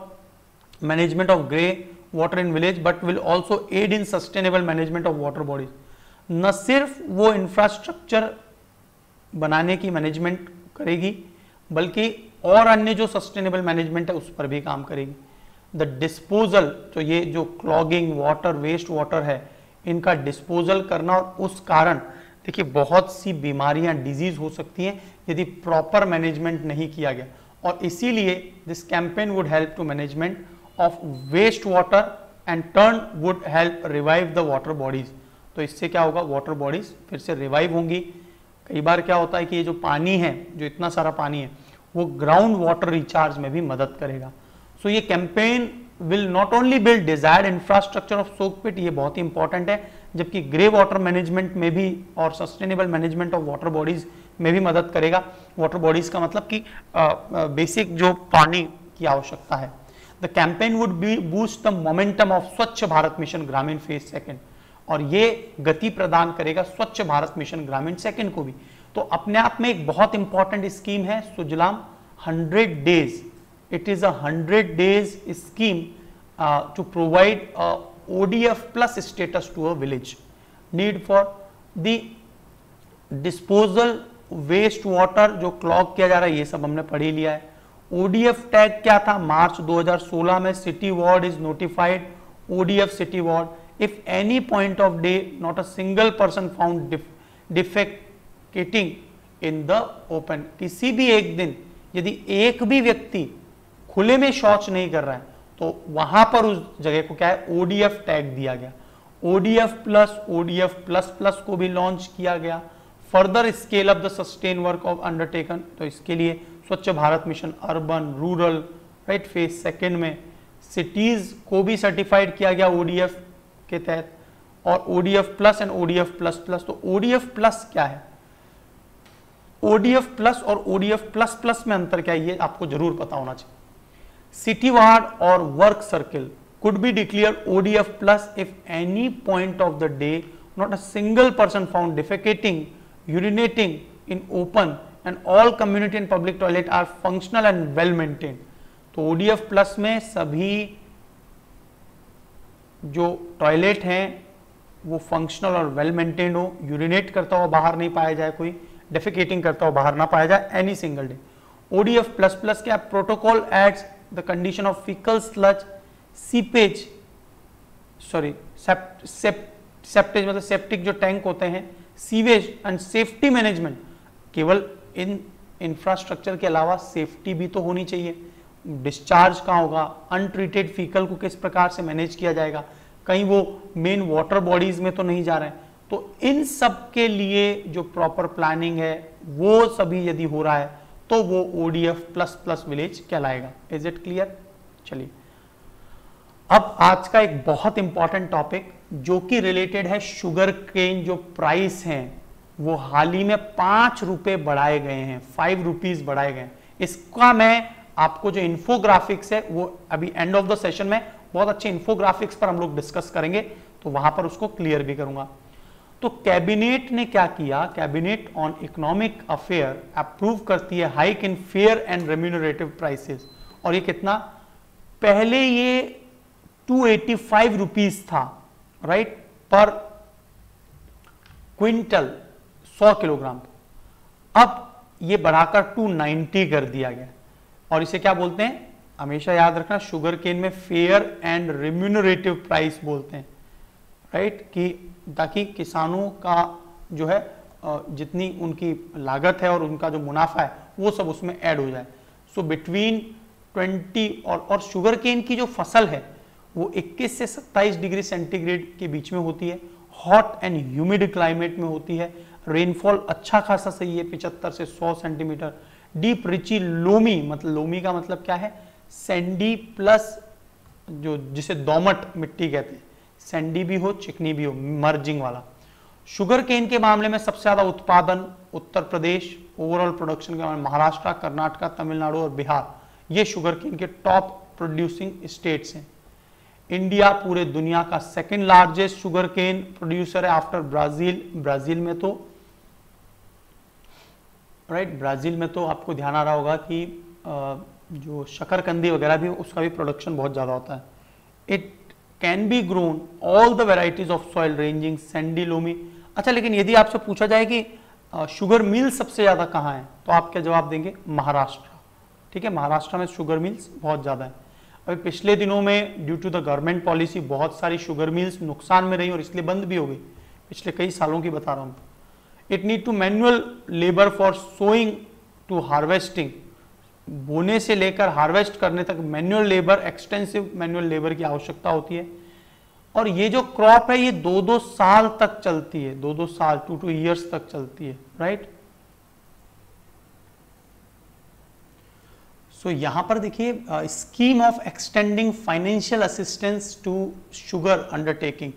management of grey water in village but will also aid in sustainable management of water bodies. न सिर्फ वो इंफ्रास्ट्रक्चर बनाने की मैनेजमेंट करेगी, बल्कि और अन्य जो सस्टेनेबल मैनेजमेंट है उस पर भी काम करेगी। द डिस्पोजल, तो ये जो क्लॉगिंग वाटर, वेस्ट वाटर है, इनका डिस्पोजल करना, और उस कारण देखिए बहुत सी बीमारियां, डिजीज हो सकती हैं यदि प्रॉपर मैनेजमेंट नहीं किया गया। और इसीलिए this campaign would help to management of waste water and turn would help revive the water bodies. तो इससे क्या होगा? वाटर बॉडीज फिर से रिवाइव होंगी। कई बार क्या होता है कि ये जो पानी है, जो इतना सारा पानी है, वो ग्राउंड वाटर रिचार्ज में भी मदद करेगा। सो ये campaign will not only build desired infrastructure of soak pit, ये बहुत ही इंपॉर्टेंट है, जबकि ग्रे वाटर मैनेजमेंट में भी और sustainable management of water bodies में भी मदद करेगा। वाटर बॉडीज का मतलब कि बेसिक जो पानी की आवश्यकता है। The campaign would be boost the momentum of स्वच्छ भारत मिशन ग्रामीण फेज सेकंड, और ये गति प्रदान करेगा स्वच्छ भारत मिशन ग्रामीण सेकंड को भी। तो अपने आप में एक बहुत इंपॉर्टेंट स्कीम है Sujalam 100 days. It is 100 days scheme to provide ODF plus status to a village. Need for the disposal waste water जो क्लॉग किया जा रहा है, ये सब हमने पढ़ ही लिया है। ODF टैग क्या था? मार्च 2016 में city ward is notified ODF city ward if any point of day not a single person found defecating in the open. किसी भी एक दिन यदि एक भी व्यक्ति खुले में शौच नहीं कर रहा है तो वहां पर उस जगह को क्या है? ODF टैग दिया गया। ODF plus, ODF plus plus को भी लॉन्च किया गया। Further scale up the sustain work of undertaken, तो इसके लिए स्वच्छ Bharat mission urban, rural, right, phase second में सिटीज को भी सर्टिफाइड किया गया ODF के तहत, और ODF plus and ODF plus plus. तो ODF प्लस क्या है? ODF प्लस और ODF प्लस प्लस में अंतर क्या है, ये आपको जरूर पता होना चाहिए। City ward or work circle could be declared ODF plus if any point of the day not a single person found defecating, urinating in open and all community and public toilet are functional and well maintain. तो ODF plus में सभी जो toilet हैं वो functional और well maintained हो, urinate करता हुआ बाहर नहीं पाया जाए, कोई डेफिकेटिंग करता हुआ बाहर ना पाया जाए any single day. ODF plus plus क्या, protocol adds the condition of faecal sludge seepage septage मतलब सेप्टिक जो टैंक होते हैं, सीवेज एंड सेफ्टी मैनेजमेंट। केवल इन इंफ्रास्ट्रक्चर के अलावा सेफ्टी भी तो होनी चाहिए। डिस्चार्ज कहाँ होगा, अनट्रीटेड फीकल को किस प्रकार से मैनेज किया जाएगा, कहीं वो मेन वाटर बॉडीज में तो नहीं जा रहे हैं। तो इन सब के लिए जो प्रॉपर प्लानिंग है वो सभी यदि हो रहा है तो वो ODF प्लस प्लस विलेज कहलाएगा। Is it clear? चलिए अब आज का एक बहुत इंपॉर्टेंट टॉपिक जो कि रिलेटेड है शुगर केन। जो प्राइस हैं वो हाल ही में 5 रुपए बढ़ाए गए हैं, 5 रुपीज बढ़ाए गए। इसका मैं आपको जो इन्फोग्राफिक्स है वो अभी एंड ऑफ द सेशन में बहुत अच्छे इन्फोग्राफिक्स पर हम लोग डिस्कस करेंगे, तो वहां पर उसको क्लियर भी करूंगा। तो कैबिनेट ने क्या किया, cabinet on economic affair approve करती है hike in fair and remunerative prices. और ये कितना, पहले ये 285 रुपीज था, राइट, पर क्विंटल 100 किलोग्राम, अब ये बढ़ाकर 290 कर दिया गया। और इसे क्या बोलते हैं, हमेशा याद रखना, शुगर केन में फेयर एंड रेम्यूनरेटिव प्राइस बोलते हैं, राइट, कि ताकि किसानों का जो है जितनी उनकी लागत है और उनका जो मुनाफा है वो सब उसमें ऐड हो जाए। सो बिटवीन 20 और शुगर केन की जो फसल है वो 21 से 27 डिग्री सेंटीग्रेड के बीच में होती है, हॉट एंड ह्यूमिड क्लाइमेट में होती है, रेनफॉल अच्छा खासा सही है 75 से 100 सेंटीमीटर, डीप रिची लोमी, मतलब लोमी का मतलब क्या है, सैंडी प्लस जो जिसे दोमट मिट्टी कहते हैं, सैंडी भी हो चिकनी भी हो, मर्जिंग वाला। शुगर केन के मामले में सबसे ज्यादा उत्पादन उत्तर प्रदेश, ओवरऑल प्रोडक्शन के मामले में महाराष्ट्र, कर्नाटक, तमिलनाडु और बिहार, ये शुगर केन के टॉप प्रोड्यूसिंग स्टेट्स हैं। इंडिया पूरे दुनिया का second largest sugar cane producer है आफ्टर ब्राजील। ब्राजील में तो राइट, ब्राजील में तो आपको ध्यान आ रहा होगा कि जो शकरकंदी वगैरह भी उसका भी प्रोडक्शन बहुत ज्यादा होता है। It can be grown all the varieties of soil ranging Sandy loamy. अच्छा, लेकिन यदि आपसे पूछा जाए कि शुगर मिल सबसे ज्यादा कहाँ है, तो आप क्या जवाब देंगे, महाराष्ट्र। ठीक है, महाराष्ट्र में शुगर मिल्स बहुत ज्यादा है। अभी पिछले दिनों में due to the government policy बहुत सारी शुगर मिल्स नुकसान में रही और इसलिए बंद भी हो गई, पिछले कई सालों की बता रहा हूं। It need to manual labour for sowing to harvesting, बोने से लेकर हार्वेस्ट करने तक manual labour, extensive manual labour की आवश्यकता होती है। और ये जो क्रॉप है ये 2-2 साल तक चलती है, 2-2 साल 2 ईयर्स तक चलती है, राइट। सो यहां पर देखिए scheme of extending financial assistance to sugar undertaking.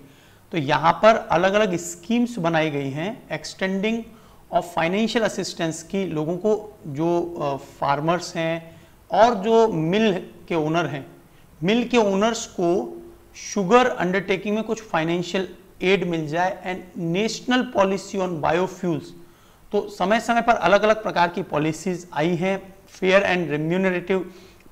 तो यहां पर अलग अलग स्कीम्स बनाई गई हैं एक्सटेंडिंग ऑफ फाइनेंशियल असिस्टेंस की, लोगों को जो फार्मर्स हैं और जो मिल के ओनर हैं, मिल के ओनर्स को शुगर अंडरटेकिंग में कुछ फाइनेंशियल एड मिल जाए। And national policy on biofuels, तो समय समय पर अलग अलग प्रकार की पॉलिसीज आई हैं। फेयर एंड रेम्यूनरेटिव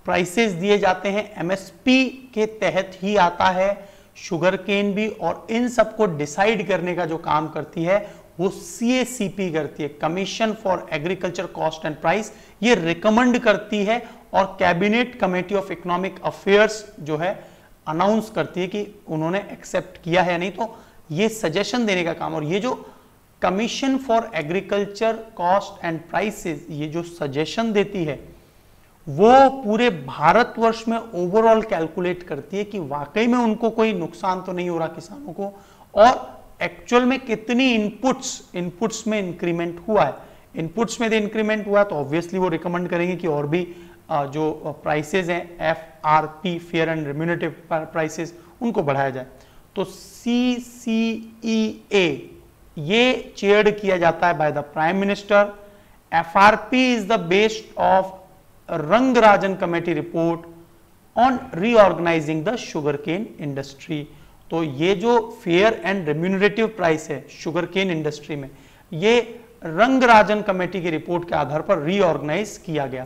प्राइसेस दिए जाते हैं, एमएसपी के तहत ही आता है शुगर केन भी, और इन सबको डिसाइड करने का जो काम करती है वो CACP करती है, commission for agriculture cost and price. ये रिकमेंड करती है और cabinet committee of economic affairs जो है अनाउंस करती है कि उन्होंने एक्सेप्ट किया है या नहीं, तो ये सजेशन देने का काम। और ये जो commission for agriculture cost and prices ये जो सजेशन देती है वो पूरे भारतवर्ष में ओवरऑल कैलकुलेट करती है कि वाकई में उनको कोई नुकसान तो नहीं हो रहा किसानों को, और एक्चुअल में कितनी इनपुट्स में इंक्रीमेंट हुआ है। इनपुट्स में इंक्रीमेंट हुआ तो ऑब्वियसली वो रिकमेंड करेंगे कि और भी जो प्राइसेस हैं FRP fair and remunerative prices उनको बढ़ाया जाए। तो CCEA ये चेयर्ड किया जाता है by the prime minister. FRP is the based of Rangarajan committee report on reorganizing the sugar cane industry. तो ये जो फेयर एंड रेम्यूनरेटिव प्राइस है शुगर केन इंडस्ट्री में, ये रंगराजन कमेटी की रिपोर्ट के आधार पर रीऑर्गेनाइज किया गया।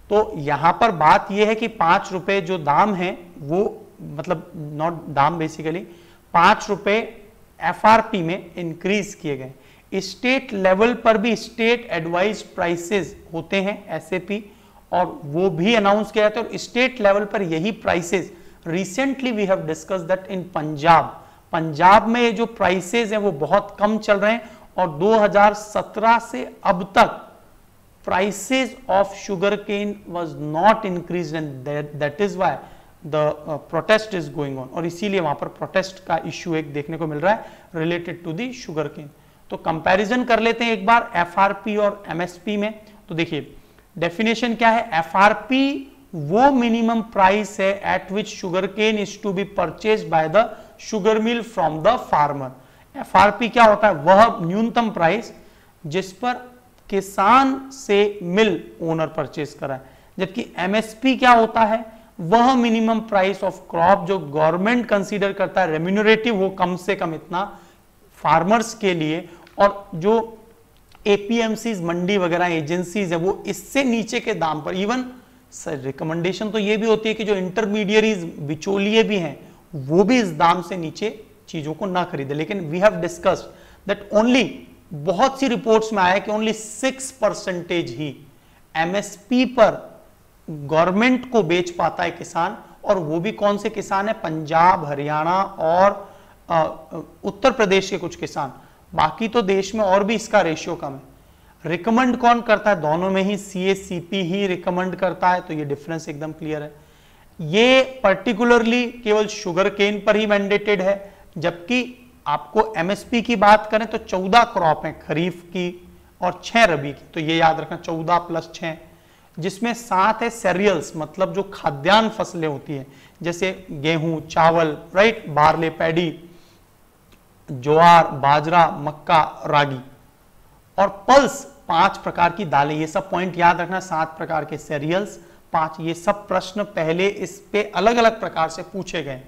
तो यहां पर बात यह है कि 5 रुपए जो दाम है वो मतलब नॉट दाम, बेसिकली 5 रुपए एफआरपी में इंक्रीज किए गए। स्टेट लेवल पर भी स्टेट एडवाइज प्राइसेस होते हैं एसएपी, और वो भी अनाउंस किया जाता है। और स्टेट लेवल पर यही prices recently we have discuss that in Punjab में ये जो प्राइसेस हैं वो बहुत कम चल रहे हैं, और 2017 से अब तक prices of sugarcane was not increased, and that is why the protest is going on, और इसीलिए वहां पर प्रोटेस्ट का इश्यू एक देखने को मिल रहा है रिलेटेड टू दी शुगरकेन। तो कंपैरिजन कर लेते हैं एक बार एफआरपी और एमएसपी में। तो देखिए डेफिनेशन क्या है, एफआरपी वो मिनिमम प्राइस है at which sugarcane is to be purchased by the sugar mill from the farmer. FRP क्या होता है, वह न्यूनतम प्राइस जिस पर किसान से मिल ओनर परचेज करा है। जबकि एमएसपी क्या होता है, वह मिनिमम प्राइस ऑफ क्रॉप जो गवर्नमेंट कंसीडर करता है रेम्यूनरेटिव हो कम से कम इतना फार्मर्स के लिए, और जो एपीएमसीज मंडी वगैरह एजेंसीज है वो इससे नीचे के दाम पर, इवन रिकमेंडेशन तो ये भी होती है कि जो इंटरमीडियरीज बिचौलिए भी हैं वो भी इस दाम से नीचे चीजों को ना खरीदे। लेकिन we have discussed that only, बहुत सी रिपोर्ट्स में आया कि ओनली 6% ही एमएसपी पर गवर्नमेंट को बेच पाता है किसान, और वो भी कौन से किसान है, पंजाब, हरियाणा और उत्तर प्रदेश के कुछ किसान। बाकी तो देश में और भी इसका रेशियो कम है। रिकमेंड कौन करता है, दोनों में ही सीएसीपी ही रिकमेंड करता है, तो ये डिफरेंस एकदम क्लियर है। ये पर्टिकुलरली केवल शुगर केन पर ही मैंडेटेड है, जबकि आपको एमएसपी की बात करें तो 14 क्रॉप है खरीफ की और 6 रबी की, तो ये याद रखना 14 + 6, जिसमें 7 है सेरियल्स, मतलब जो खाद्यान्न फसलें होती है जैसे गेहूं, चावल, राइट, बार्ले, पैडी, ज्वार, बाजरा, मक्का, रागी, और पल्स 5 प्रकार की दालें। ये सब पॉइंट याद रखना, 7 प्रकार के सेरियल्स, 5, ये सब प्रश्न पहले इस पे अलग अलग प्रकार से पूछे गए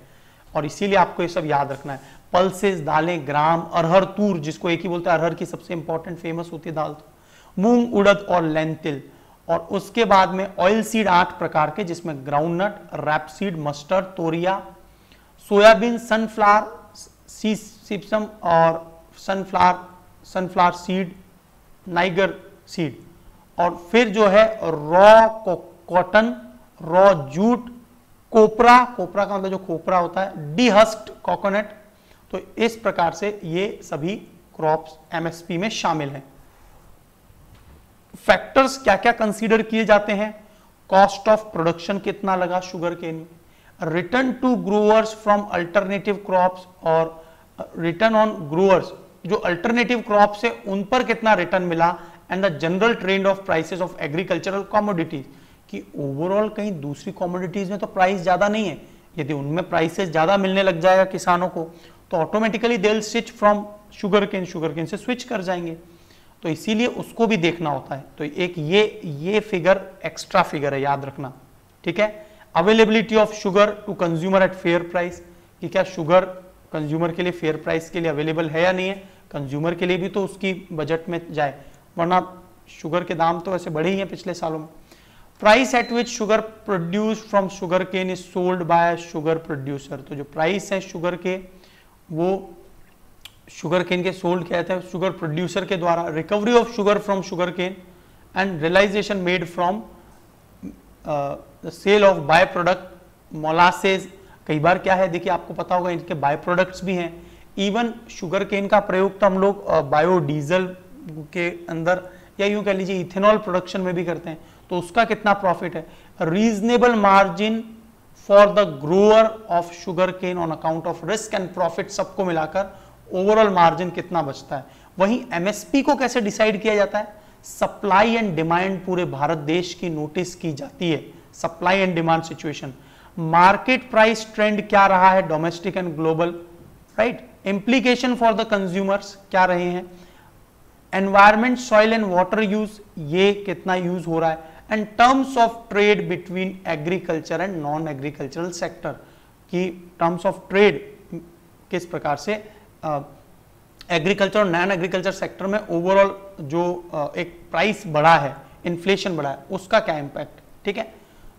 और इसीलिए आपको ये सब याद रखना है। पल्सेस, दालें, ग्राम, अरहर, तूर, जिसको एक ही बोलते हैं, अरहर की सबसे इंपॉर्टेंट फेमस होती है दाल, तो मूंग, उड़द और लेंटिल। और उसके बाद में ऑयल सीड 8 प्रकार के, जिसमें groundnut, rapeseed, mustard, toria, soybean, sunflower, सीप्सम और सनफ्लावर सीड, नाइगर सीड। और फिर जो है raw cotton, raw jute, copra का मतलब जो कोपरा होता है, डीहस्क्ड कोकोनट। तो इस प्रकार से ये सभी क्रॉप्स एमएसपी में शामिल हैं। फैक्टर्स क्या क्या कंसीडर किए जाते हैं, कॉस्ट ऑफ प्रोडक्शन कितना लगा शुगर केन में, return to growers from alternative crops, और रिटर्न ऑन ग्रोअर्स जो अल्टरनेटिव क्रॉप्स है उन पर कितना रिटर्न मिला, and the general trend of prices of agricultural commodities, कि ओवरऑल कहीं दूसरी कमोडिटीज में तो प्राइस ज्यादा नहीं है, यदि उनमें प्राइसेस ज्यादा मिलने लग जाएगा किसानों को तो automatically they will switch from sugar cane से स्विच कर जाएंगे, तो इसीलिए उसको भी देखना होता है। तो एक ये फिगर एक्स्ट्रा फिगर है, याद रखना, ठीक है। Availability of sugar to consumer at fair price, कि क्या शुगर कंज्यूमर के लिए फेयर प्राइस के लिए अवेलेबल है या नहीं है, कंज्यूमर के लिए भी तो उसकी बजट में जाए, वरना शुगर के दाम तो वैसे बढ़े ही हैं पिछले सालों में। Price at which sugar produce from sugar cane is sold by sugar producer, तो जो प्राइस है शुगर के वो शुगर केन के सोल्ड कहते हैं शुगर प्रोड्यूसर के द्वारा। Recovery of sugar from sugar cane and realisation made from the sale of by product molasses. कई बार क्या है, देखिए आपको पता होगा इनके बाय प्रोडक्ट्स भी हैं, इवन शुगर केन का प्रयोग तो हम लोग बायोडीजल के अंदर या यूं कह लीजिए इथेनॉल प्रोडक्शन में भी करते हैं, तो उसका कितना प्रॉफिट है। Reasonable margin for the grower of sugar cane on account of risk and profit, सबको मिलाकर ओवरऑल मार्जिन कितना बचता है। वहीं एमएसपी को कैसे डिसाइड किया जाता है, सप्लाई एंड डिमांड पूरे भारत देश की नोटिस की जाती है, supply and demand situation, market price trend क्या रहा है domestic and global, right, implication for the consumers क्या रहे हैं, environment, soil and water use, ये कितना यूज हो रहा है, and terms of trade between agriculture and non agricultural sector, की टर्म्स ऑफ ट्रेड किस प्रकार से एग्रीकल्चर और नॉन एग्रीकल्चर सेक्टर में ओवरऑल जो एक प्राइस बढ़ा है, इन्फ्लेशन बढ़ा है, उसका क्या इंपैक्ट, ठीक है।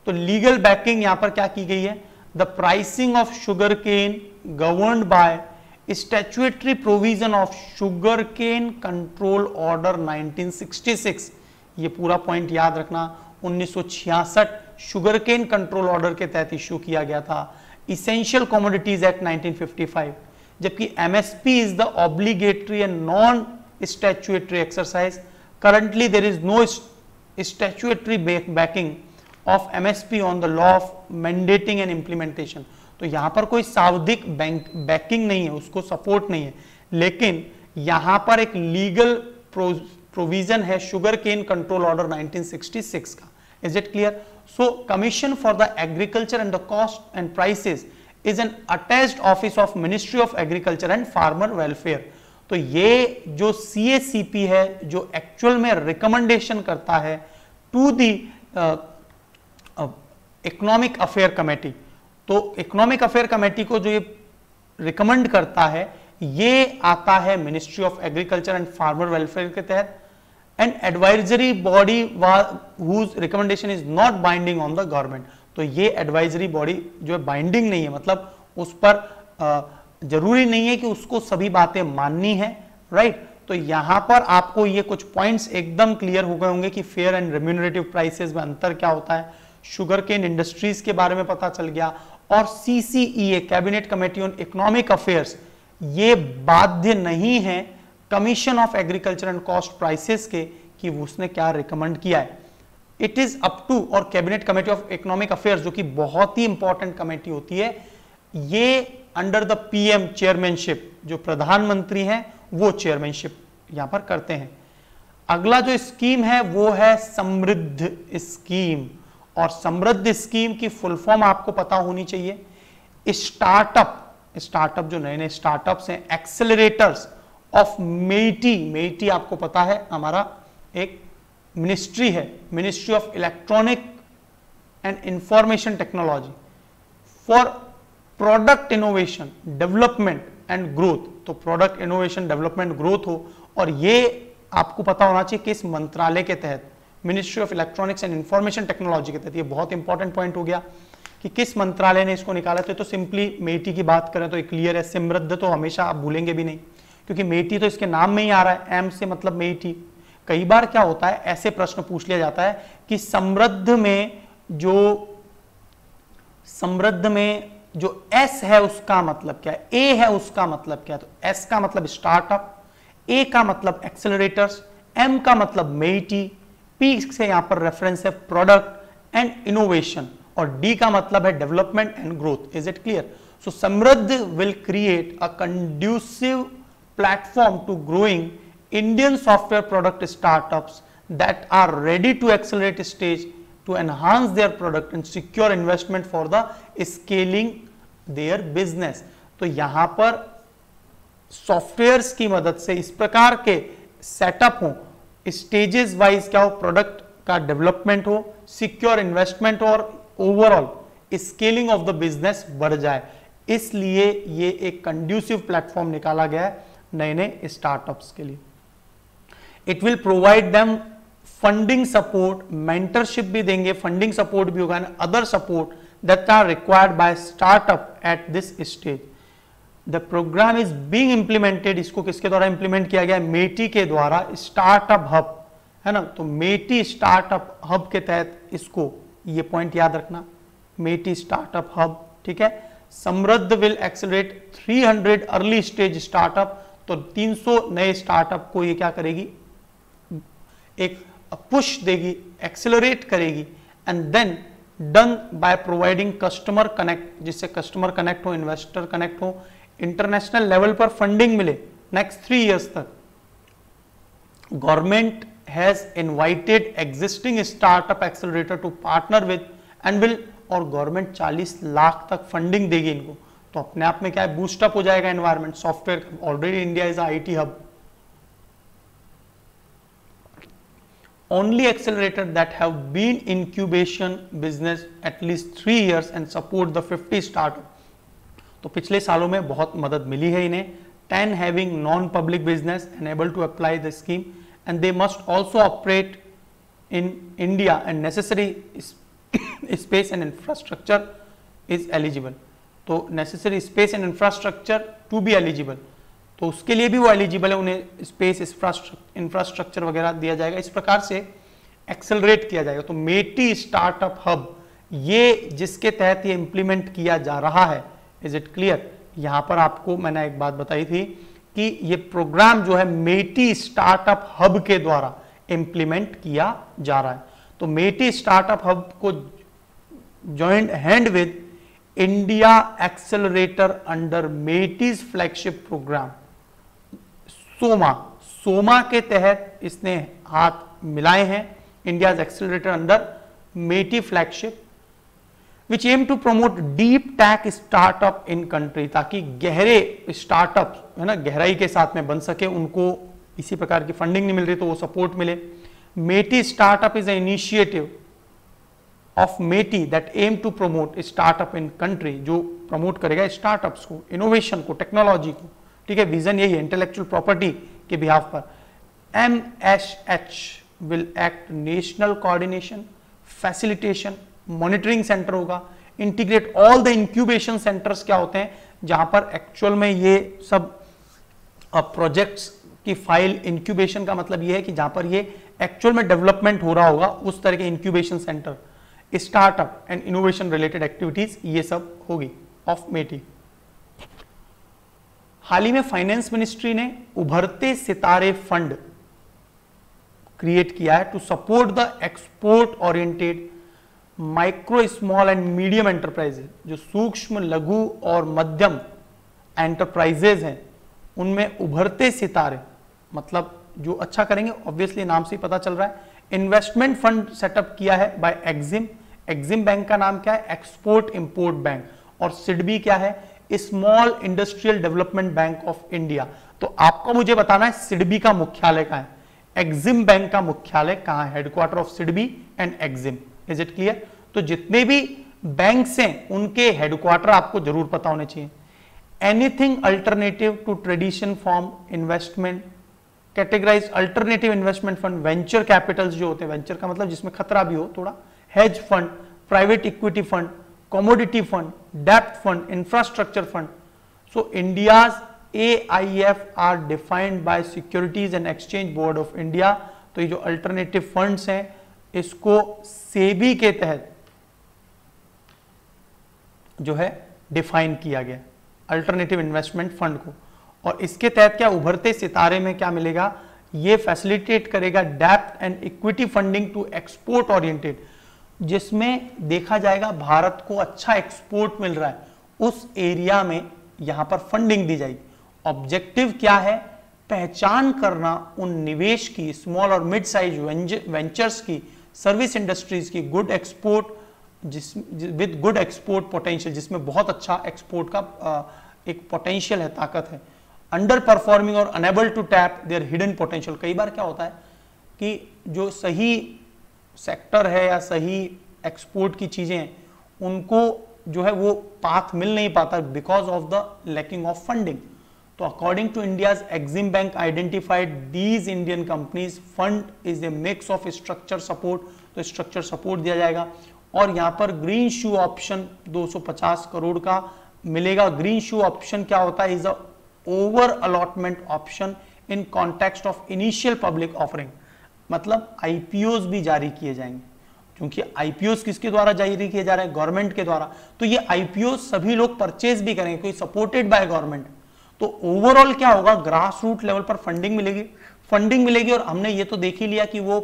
तो लीगल बैकिंग यहां पर क्या की गई है, the pricing of sugar cane governed by statutory provision of sugar cane control order 1966। ये पूरा पॉइंट याद रखना, 1966 शुगर केन कंट्रोल ऑर्डर के तहत इश्यू किया गया था। इसेंशियल कमोडिटीज एक्ट 1955, जबकि MSP is the obligatory and non statutory exercise. Currently there is no statutory backing of MSP on the law of mandating and implementation. तो यहां पर कोई सावधिक बैकिंग नहीं है, उसको सपोर्ट नहीं है, लेकिन यहां पर एक लीगल प्रोविजन है शुगर केन कंट्रोल ऑर्डर 1966 का। Is it clear? So commission for the agriculture and the cost and prices is an attached office of ministry of agriculture and farmer welfare. तो ये जो CACP है, जो actual में recommendation करता है to the economic affair committee, तो economic affair committee को जो ये रिकमेंड करता है, ये आता है ministry of agriculture and farmer welfare के तहत। And advisory body whose recommendation is not binding on the government. तो ये एडवाइजरी बॉडी जो है बाइंडिंग नहीं है, मतलब उस पर जरूरी नहीं है कि उसको सभी बातें माननी है, राइट। तो यहां पर आपको ये कुछ पॉइंट्स एकदम क्लियर हो गए होंगे कि फेयर एंड रेम्यूनरेटिव प्राइसेस में अंतर क्या होता है, शुगर केन इंडस्ट्रीज के बारे में पता चल गया। और CCEA cabinet committee on economic affairs, ये बाध्य नहीं है commission of agriculture and cost prices के कि उसने क्या रिकमेंड किया है। इट इज अप टू, और cabinet committee of economic affairs जो कि बहुत ही इंपॉर्टेंट कमेटी होती है, ये अंडर द PM चेयरमैनशिप, जो प्रधानमंत्री हैं वो चेयरमैनशिप यहां पर करते हैं। अगला जो स्कीम है वो है समृद्ध स्कीम, और समृद्ध स्कीम की फुल फॉर्म आपको पता होनी चाहिए। स्टार्टअप जो नए नए स्टार्टअप्स हैं, एक्सेलरेटर्स ऑफ मेटी आपको पता है हमारा एक मिनिस्ट्री है, ministry of electronic and information technology, for product innovation development and growth. तो प्रोडक्ट इनोवेशन डेवलपमेंट ग्रोथ हो, और ये आपको पता होना चाहिए किस मंत्रालय के तहत, ministry of electronics and information technology के तहत। ये बहुत इंपॉर्टेंट पॉइंट हो गया कि किस मंत्रालय ने इसको निकाला। तो सिंपली मेटी की बात करें तो ये क्लियर है। समृद्ध तो हमेशा आप भूलेंगे भी नहीं, क्योंकि मेटी तो इसके नाम में ही आ रहा है, एम से मतलब मेटी। कई बार क्या होता है, ऐसे प्रश्न पूछ लिया जाता है कि समृद्ध में जो एस है उसका मतलब क्या है, ए है उसका मतलब क्या है। तो एस का मतलब स्टार्टअप, ए का मतलब एक्सेलरेटर्स, एम का मतलब मेटी, पी से यहां पर रेफरेंस है प्रोडक्ट एंड इनोवेशन, और डी का मतलब है development and growth. Is it clear? So Samridh will create a conducive platform to growing Indian software product startups that are ready to accelerate stage to enhance their product and secure investment for the scaling their business। तो यहां पर softwares की मदद से इस प्रकार के setup हो, स्टेजेस वाइज क्या हो, प्रोडक्ट का डेवलपमेंट हो, सिक्योर इन्वेस्टमेंट और overall scaling of the business बढ़ जाए। इसलिए ये एक कंड्यूसिव प्लेटफॉर्म निकाला गया है नए नए स्टार्टअप्स के लिए। It will provide them funding support, mentorship भी देंगे, फंडिंग सपोर्ट भी होगा, other support that are required by startup at this stage. The programme is being implemented, इसको किसके द्वारा इंप्लीमेंट किया गया, मेटी के द्वारा, स्टार्टअप हब है ना। तो मेटी स्टार्टअप हब के तहत इसको, ये पॉइंट याद रखना, मेटी स्टार्टअप हब, ठीक है। समृद्ध will accelerate 300 early stage startup, तो 300 नए स्टार्टअप को ये क्या करेगी, एक पुश देगी, एक्सेलरेट करेगी। And then done by providing customer connect, जिससे कस्टमर कनेक्ट हो, इन्वेस्टर कनेक्ट हो, इंटरनेशनल लेवल पर फंडिंग मिले नेक्स्ट 3 इयर्स तक। Government has invited existing startup accelerator to partner with and will, और गवर्नमेंट 40 लाख तक फंडिंग देगी इनको। तो अपने आप में क्या है, बूस्टअप हो जाएगा environment software. Already India is IT hub. Only accelerator that have been incubation business at least 3 years and support the 50 startup। तो पिछले सालों में बहुत मदद मिली है इन्हें, 10 having non-public business and able to apply the scheme, and they must also operate in India and necessary space and infrastructure is eligible. तो necessary space and infrastructure to be eligible, तो उसके लिए भी वो एलिजिबल है, उन्हें space infrastructure वगैरह दिया जाएगा। इस प्रकार से एक्सेलरेट किया जाएगा। तो मेटी स्टार्टअप हब ये जिसके तहत ये इंप्लीमेंट किया जा रहा है, इज इट क्लियर? यहां पर आपको मैंने एक बात बताई थी कि ये प्रोग्राम जो है मेटी स्टार्टअप हब के द्वारा इंप्लीमेंट किया जा रहा है। तो मेटी स्टार्टअप हब को joint hand with India accelerator under MeitY's flagship programme सोमा के तहत इसने हाथ मिलाए हैं, India accelerator under MeitY flagship, which aim to promote deep tech startup in country, ताकि गहरे स्टार्टअप है ना गहराई के साथ में बन सके, उनको इसी प्रकार की फंडिंग नहीं मिल रही तो वो सपोर्ट मिले। MeitY startup is a initiative of MeitY that aim to promote startup in country, जो प्रमोट करेगा स्टार्टअप्स को, इनोवेशन को, टेक्नोलॉजी को, ठीक है। विजन यही है, इंटेलेक्चुअल प्रॉपर्टी के बिहाफ पर। MSH will act national coordination, facilitation, monitoring centre होगा, integrate all the incubation centres क्या होते हैं जहां पर एक्चुअल में ये सब प्रोजेक्ट्स की फाइल, इंक्यूबेशन का मतलब ये है कि जहां पर ये एक्चुअल में डेवलपमेंट हो रहा होगा, उस तरह के incubation centre, startup and innovation related activities ये सब होगी ऑफ मेटी। हाल ही में फाइनेंस मिनिस्ट्री ने उभरते सितारे फंड क्रिएट किया है to support the export oriented micro small and medium enterprises, जो सूक्ष्म लघु और मध्यम एंटरप्राइजेज हैं उनमें उभरते सितारे मतलब जो अच्छा करेंगे, ऑब्वियसली नाम से ही पता चल रहा है। इन्वेस्टमेंट फंड सेटअप किया है बाय एक्जिम। एक्जिम बैंक का नाम क्या है? Export import bank. और सिडबी क्या है? Small industrial development bank of India. तो आपको मुझे बताना है सिडबी का मुख्यालय कहां है, एक्जिम बैंक का मुख्यालय कहां है, headquarter of SIDBI and EXIM. Is it clear? तो जितने भी बैंक्स हैं उनके हेडक्वार्टर आपको जरूर पता होने चाहिए। Anything alternative to tradition form investment, categorise alternative investment fund, venture capitals जो होते हैं, वेंचर का मतलब जिसमें खतरा भी हो थोड़ा, hedge fund, private equity fund, commodity fund, debt fund, infrastructure fund. So India's AIF are defined by Securities and Exchange Board of India. तो ये जो अल्टरनेटिव फंड्स हैं इसको सेबी के तहत जो है डिफाइन किया गया, अल्टरनेटिव इन्वेस्टमेंट फंड को। और इसके तहत क्या उभरते सितारे में क्या मिलेगा? ये फैसिलिटेट करेगा depth and equity funding to export oriented, जिसमें देखा जाएगा भारत को अच्छा एक्सपोर्ट मिल रहा है, उस एरिया में यहां पर फंडिंग दी जाएगी। ऑब्जेक्टिव क्या है? पहचान करना उन निवेश की, स्मॉल और मिड साइज वेंचर्स की, सर्विस इंडस्ट्रीज की, good export with good export potential, जिसमें बहुत अच्छा एक्सपोर्ट का एक पोटेंशियल है, ताकत है। अंडर परफॉर्मिंग और unable to tap their hidden potential. कई बार क्या होता है कि जो सही सेक्टर है या सही एक्सपोर्ट की चीजें हैं उनको जो है वो पाथ मिल नहीं पाता because of the lacking of funding. तो according to India's EXIM bank identified these Indian companies, fund is a mix of structure support, तो स्ट्रक्चर सपोर्ट दिया जाएगा। और यहां पर ग्रीन शू ऑप्शन 250 करोड़ का मिलेगा। ग्रीन शू ऑप्शन क्या होता है? Is a over allotment option in context of initial public offering, मतलब आईपीओज भी जारी किए जाएंगे, क्योंकि आईपीओज किसके द्वारा जारी किए जा रहे हैं? गवर्नमेंट के द्वारा। तो ये आईपीओ सभी लोग परचेज भी करेंगे, कोई सपोर्टेड बाय गवर्नमेंट। तो ओवरऑल क्या होगा? ग्रास रूट लेवल पर फंडिंग मिलेगी। और हमने ये तो देख ही लिया कि वो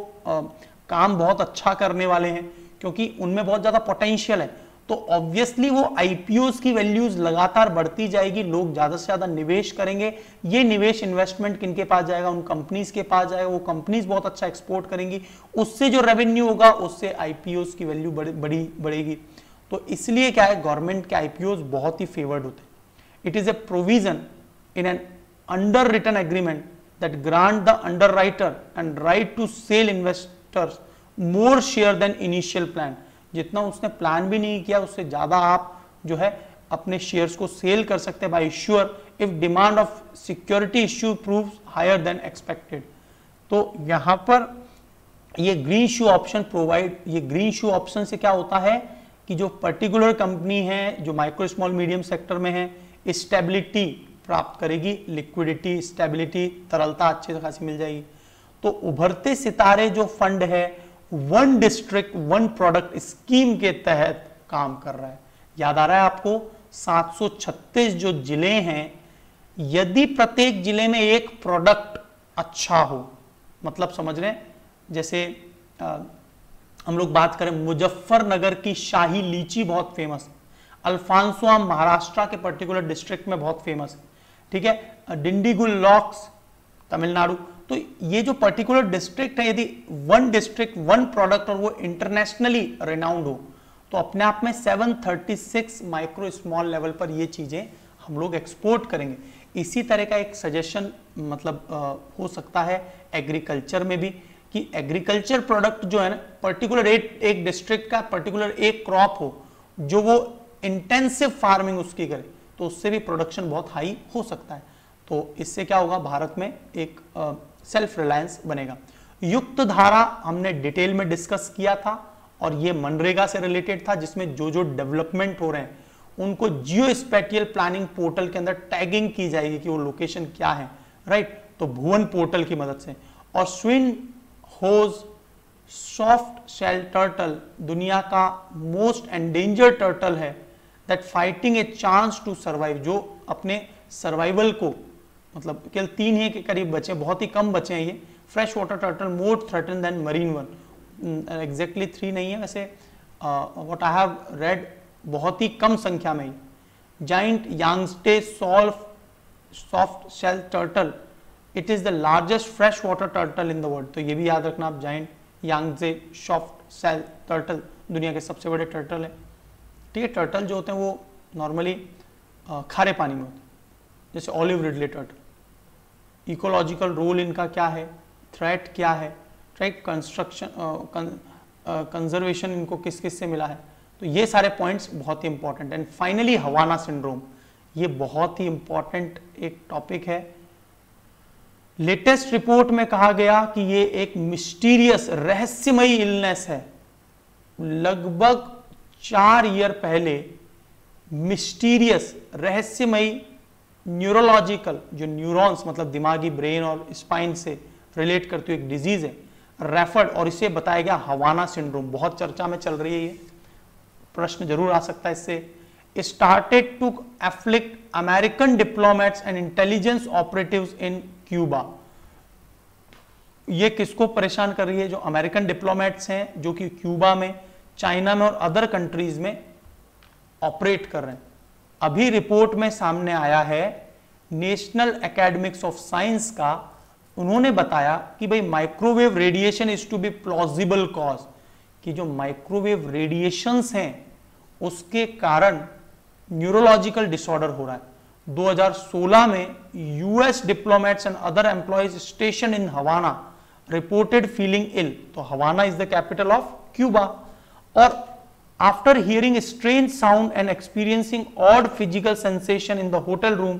काम बहुत अच्छा करने वाले हैं, क्योंकि उनमें बहुत ज्यादा पोटेंशियल है। तो ऑब्वियसली वो आईपीओज की वैल्यूज लगातार बढ़ती जाएगी, लोग ज्यादा से ज्यादा निवेश करेंगे। ये निवेश इन्वेस्टमेंट किनके पास जाएगा? उन कंपनीज के पास जाएगा। वो कंपनीज बहुत अच्छा एक्सपोर्ट करेंगी, उससे जो रेवेन्यू होगा उससे आईपीओज की वैल्यू बढ़ेगी। तो इसलिए क्या है, गवर्नमेंट के आईपीओज बहुत ही फेवर्ड होते हैं। It is a provision in an underwritten agreement that grant the underwriter and right to sell investors more share than initial plan. जितना उसने प्लान भी नहीं किया उससे ज्यादा आप जो है अपने शेयर्स को सेल कर सकते हैं by issuer if demand of security issue proves higher than expected. तो यहां पर ये ग्रीन शू ऑप्शन प्रोवाइड, ये ग्रीन शू ऑप्शन से क्या होता है कि जो पर्टिकुलर कंपनी है जो माइक्रो स्मॉल मीडियम सेक्टर में है, स्टेबिलिटी प्राप्त करेगी, लिक्विडिटी, स्टेबिलिटी, तरलता अच्छी खासी मिल जाएगी। तो उभरते सितारे जो फंड है one district one product scheme के तहत काम कर रहा है। याद आ रहा है आपको 736 जो जिले हैं, यदि प्रत्येक जिले में एक प्रोडक्ट अच्छा हो, मतलब समझ रहे हैं, जैसे हम लोग बात करें मुजफ्फरनगर की शाही लीची बहुत फेमस, अल्फांसो आम महाराष्ट्र के पर्टिकुलर डिस्ट्रिक्ट में बहुत फेमस है, ठीक है, डिंडीगुल लॉक्स तमिलनाडु। तो ये जो पर्टिकुलर डिस्ट्रिक्ट है, यदि वन डिस्ट्रिक्ट वन प्रोडक्ट और वो इंटरनेशनली रिनाउंड हो, तो अपने आप में 736 माइक्रो स्मॉल लेवल पर ये चीजें हम लोग एक्सपोर्ट करेंगे। इसी तरह का एक सजेशन मतलब हो सकता है एग्रीकल्चर में भी, कि एग्रीकल्चर प्रोडक्ट जो है ना पर्टिकुलर एक डिस्ट्रिक्ट का पर्टिकुलर एक क्रॉप हो जो वो इंटेंसिव फार्मिंग उसकी करे, तो उससे भी प्रोडक्शन बहुत हाई हो सकता है। तो इससे क्या होगा, भारत में एक सेल्फ रिलायंस बनेगा। युक्त धारा हमने डिटेल में डिस्कस किया था और ये मनरेगा से रिलेटेड था, जिसमें जो जो डेवलपमेंट हो रहे हैं उनको जियो स्पेटियल प्लानिंग पोर्टल के अंदर टैगिंग की जाएगी कि वो लोकेशन क्या है, राइट। तो भुवन पोर्टल की मदद से। और Swinhoe's soft shell turtle दुनिया का मोस्ट एंडेंजर्ड टर्टल है, that fighting a chance to survive, जो अपने सर्वाइवल को मतलब केवल 3 ही के करीब बचे, बहुत ही कम बचे हैं ये। Fresh water turtle more threaten than marine one, exactly 3 नहीं है वैसे, व्हाट आई हैव रेड बहुत ही कम संख्या में। Giant Yangtze soft shell turtle, it is the largest fresh water turtle in the world. तो ये भी याद रखना आप, giant Yangtze soft shell turtle दुनिया के सबसे बड़े टर्टल है, ठीक है। टर्टल जो होते हैं वो नॉर्मली खारे पानी में होते हैं, जैसे olive ridley turtle. Ecological role इनका क्या है, थ्रेट क्या है, राइट, कंस्ट्रक्शन कंजर्वेशन इनको किस किस से मिला है, तो ये सारे पॉइंट्स बहुत ही इंपॉर्टेंट। एंड फाइनली हवाना सिंड्रोम, ये बहुत ही इंपॉर्टेंट एक टॉपिक है। लेटेस्ट रिपोर्ट में कहा गया कि ये एक मिस्टीरियस रहस्यमयी इलनेस है। लगभग 4 ईयर पहले मिस्टीरियस रहस्यमयी न्यूरोलॉजिकल, जो न्यूरॉन्स मतलब दिमागी ब्रेन और स्पाइन से रिलेट करती हुई एक डिजीज है, रेफर्ड, और इसे बताया गया हवाना सिंड्रोम। बहुत चर्चा में चल रही है, ये प्रश्न जरूर आ सकता है इससे। Started to afflict American diplomats and intelligence operatives in Cuba. ये किसको परेशान कर रही है, जो अमेरिकन डिप्लोमेट्स हैं जो कि क्यूबा में, चाइना में और अदर कंट्रीज में ऑपरेट कर रहे हैं। अभी रिपोर्ट में सामने आया है नेशनल एकेडमिक्स ऑफ साइंस का, उन्होंने बताया कि भाई microwave radiation is to be plausible cause, कि जो माइक्रोवेव रेडिएशंस हैं उसके कारण न्यूरोलॉजिकल डिसऑर्डर हो रहा है। 2016 में US diplomats and other employees station in Havana reported feeling ill. तो Havana is the capital of Cuba. और after hearing strange sound and experiencing odd physical sensation in the hotel room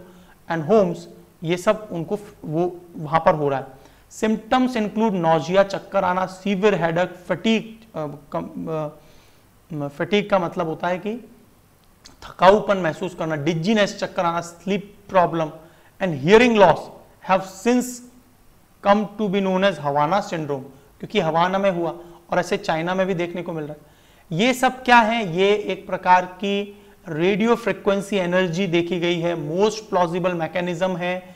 and homes, ये सब उनको वो वहां पर हो रहा है। सिम्टम्स इंक्लूड नॉजिया, चक्कर आना, सीवियर हेडेक, फटीग, फटीग का मतलब होता है कि थकाऊपन महसूस करना, डिजीनेस, चक्कर आना, sleep problem and hearing loss have since come to be known as Havana syndrome, क्योंकि हवाना में हुआ और ऐसे चाइना में भी देखने को मिल रहा है। ये सब क्या है, ये एक प्रकार की रेडियो फ्रिक्वेंसी एनर्जी देखी गई है, मोस्ट प्लॉजिबल मैकेनिज्म है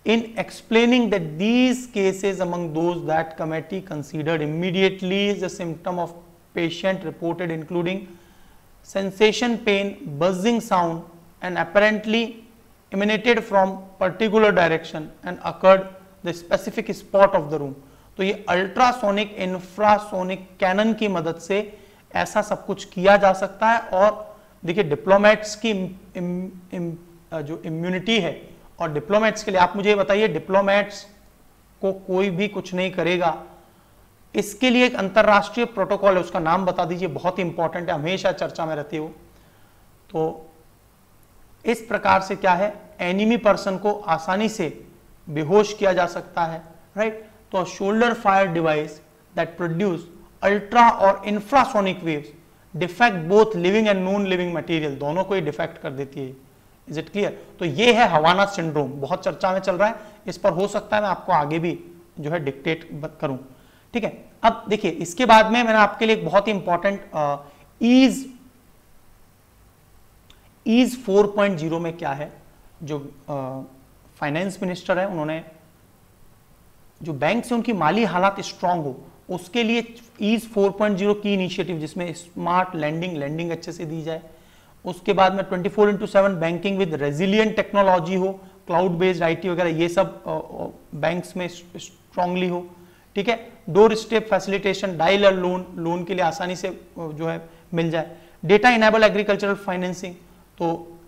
in explaining that these cases among those that committee considered immediately the symptom of patient reported including sensation, pain, buzzing sound and apparently emanated from particular direction and occurred the specific spot of the room। तो ये ultrasonic infrasonic cannon की मदद से ऐसा सब कुछ किया जा सकता है। और देखिए डिप्लोमेट्स की जो इम्यूनिटी है, और डिप्लोमेट्स के लिए आप मुझे ये बताइए, डिप्लोमेट्स को कोई भी कुछ नहीं करेगा, इसके लिए एक अंतरराष्ट्रीय प्रोटोकॉल है, उसका नाम बता दीजिए, बहुत ही इंपॉर्टेंट है, हमेशा चर्चा में रहती है वो। तो इस प्रकार से क्या है, एनिमी पर्सन को आसानी से बेहोश किया जा सकता है, राइट। तो shoulder fire device that produce ultra और infrasonic waves defect both living and non living material, दोनों को ही डिफेक्ट कर देती है। Is it clear? तो ये है हवाना सिंड्रोम, बहुत चर्चा में चल रहा है, इस पर हो सकता है मैं आपको आगे भी जो है डिक्टेट करूं, ठीक है। अब देखिए इसके बाद में मैंने आपके लिए एक बहुत ही इंपॉर्टेंट ईज 4.0 में क्या है, जो फाइनेंस मिनिस्टर है उन्होंने जो बैंक से उनकी माली हालात स्ट्रांग हो उसके लिए ईज 4.0 की इनिशिएटिव, जिसमें स्मार्ट लैंडिंग अच्छे से दी जाए। उसके बाद में 24/7 बैंकिंग विद रेजिलिएंट टेक्नोलॉजी हो, क्लाउड बेस्ड आईटी वगैरह ये सब बैंक्स में स्ट्रांगली हो, ठीक है। Door step facilitation, dialer loan के लिए आसानी से जो है मिल जाए। डेटा इनेबल एग्रीकल्चरल फाइनेंसिंग, तो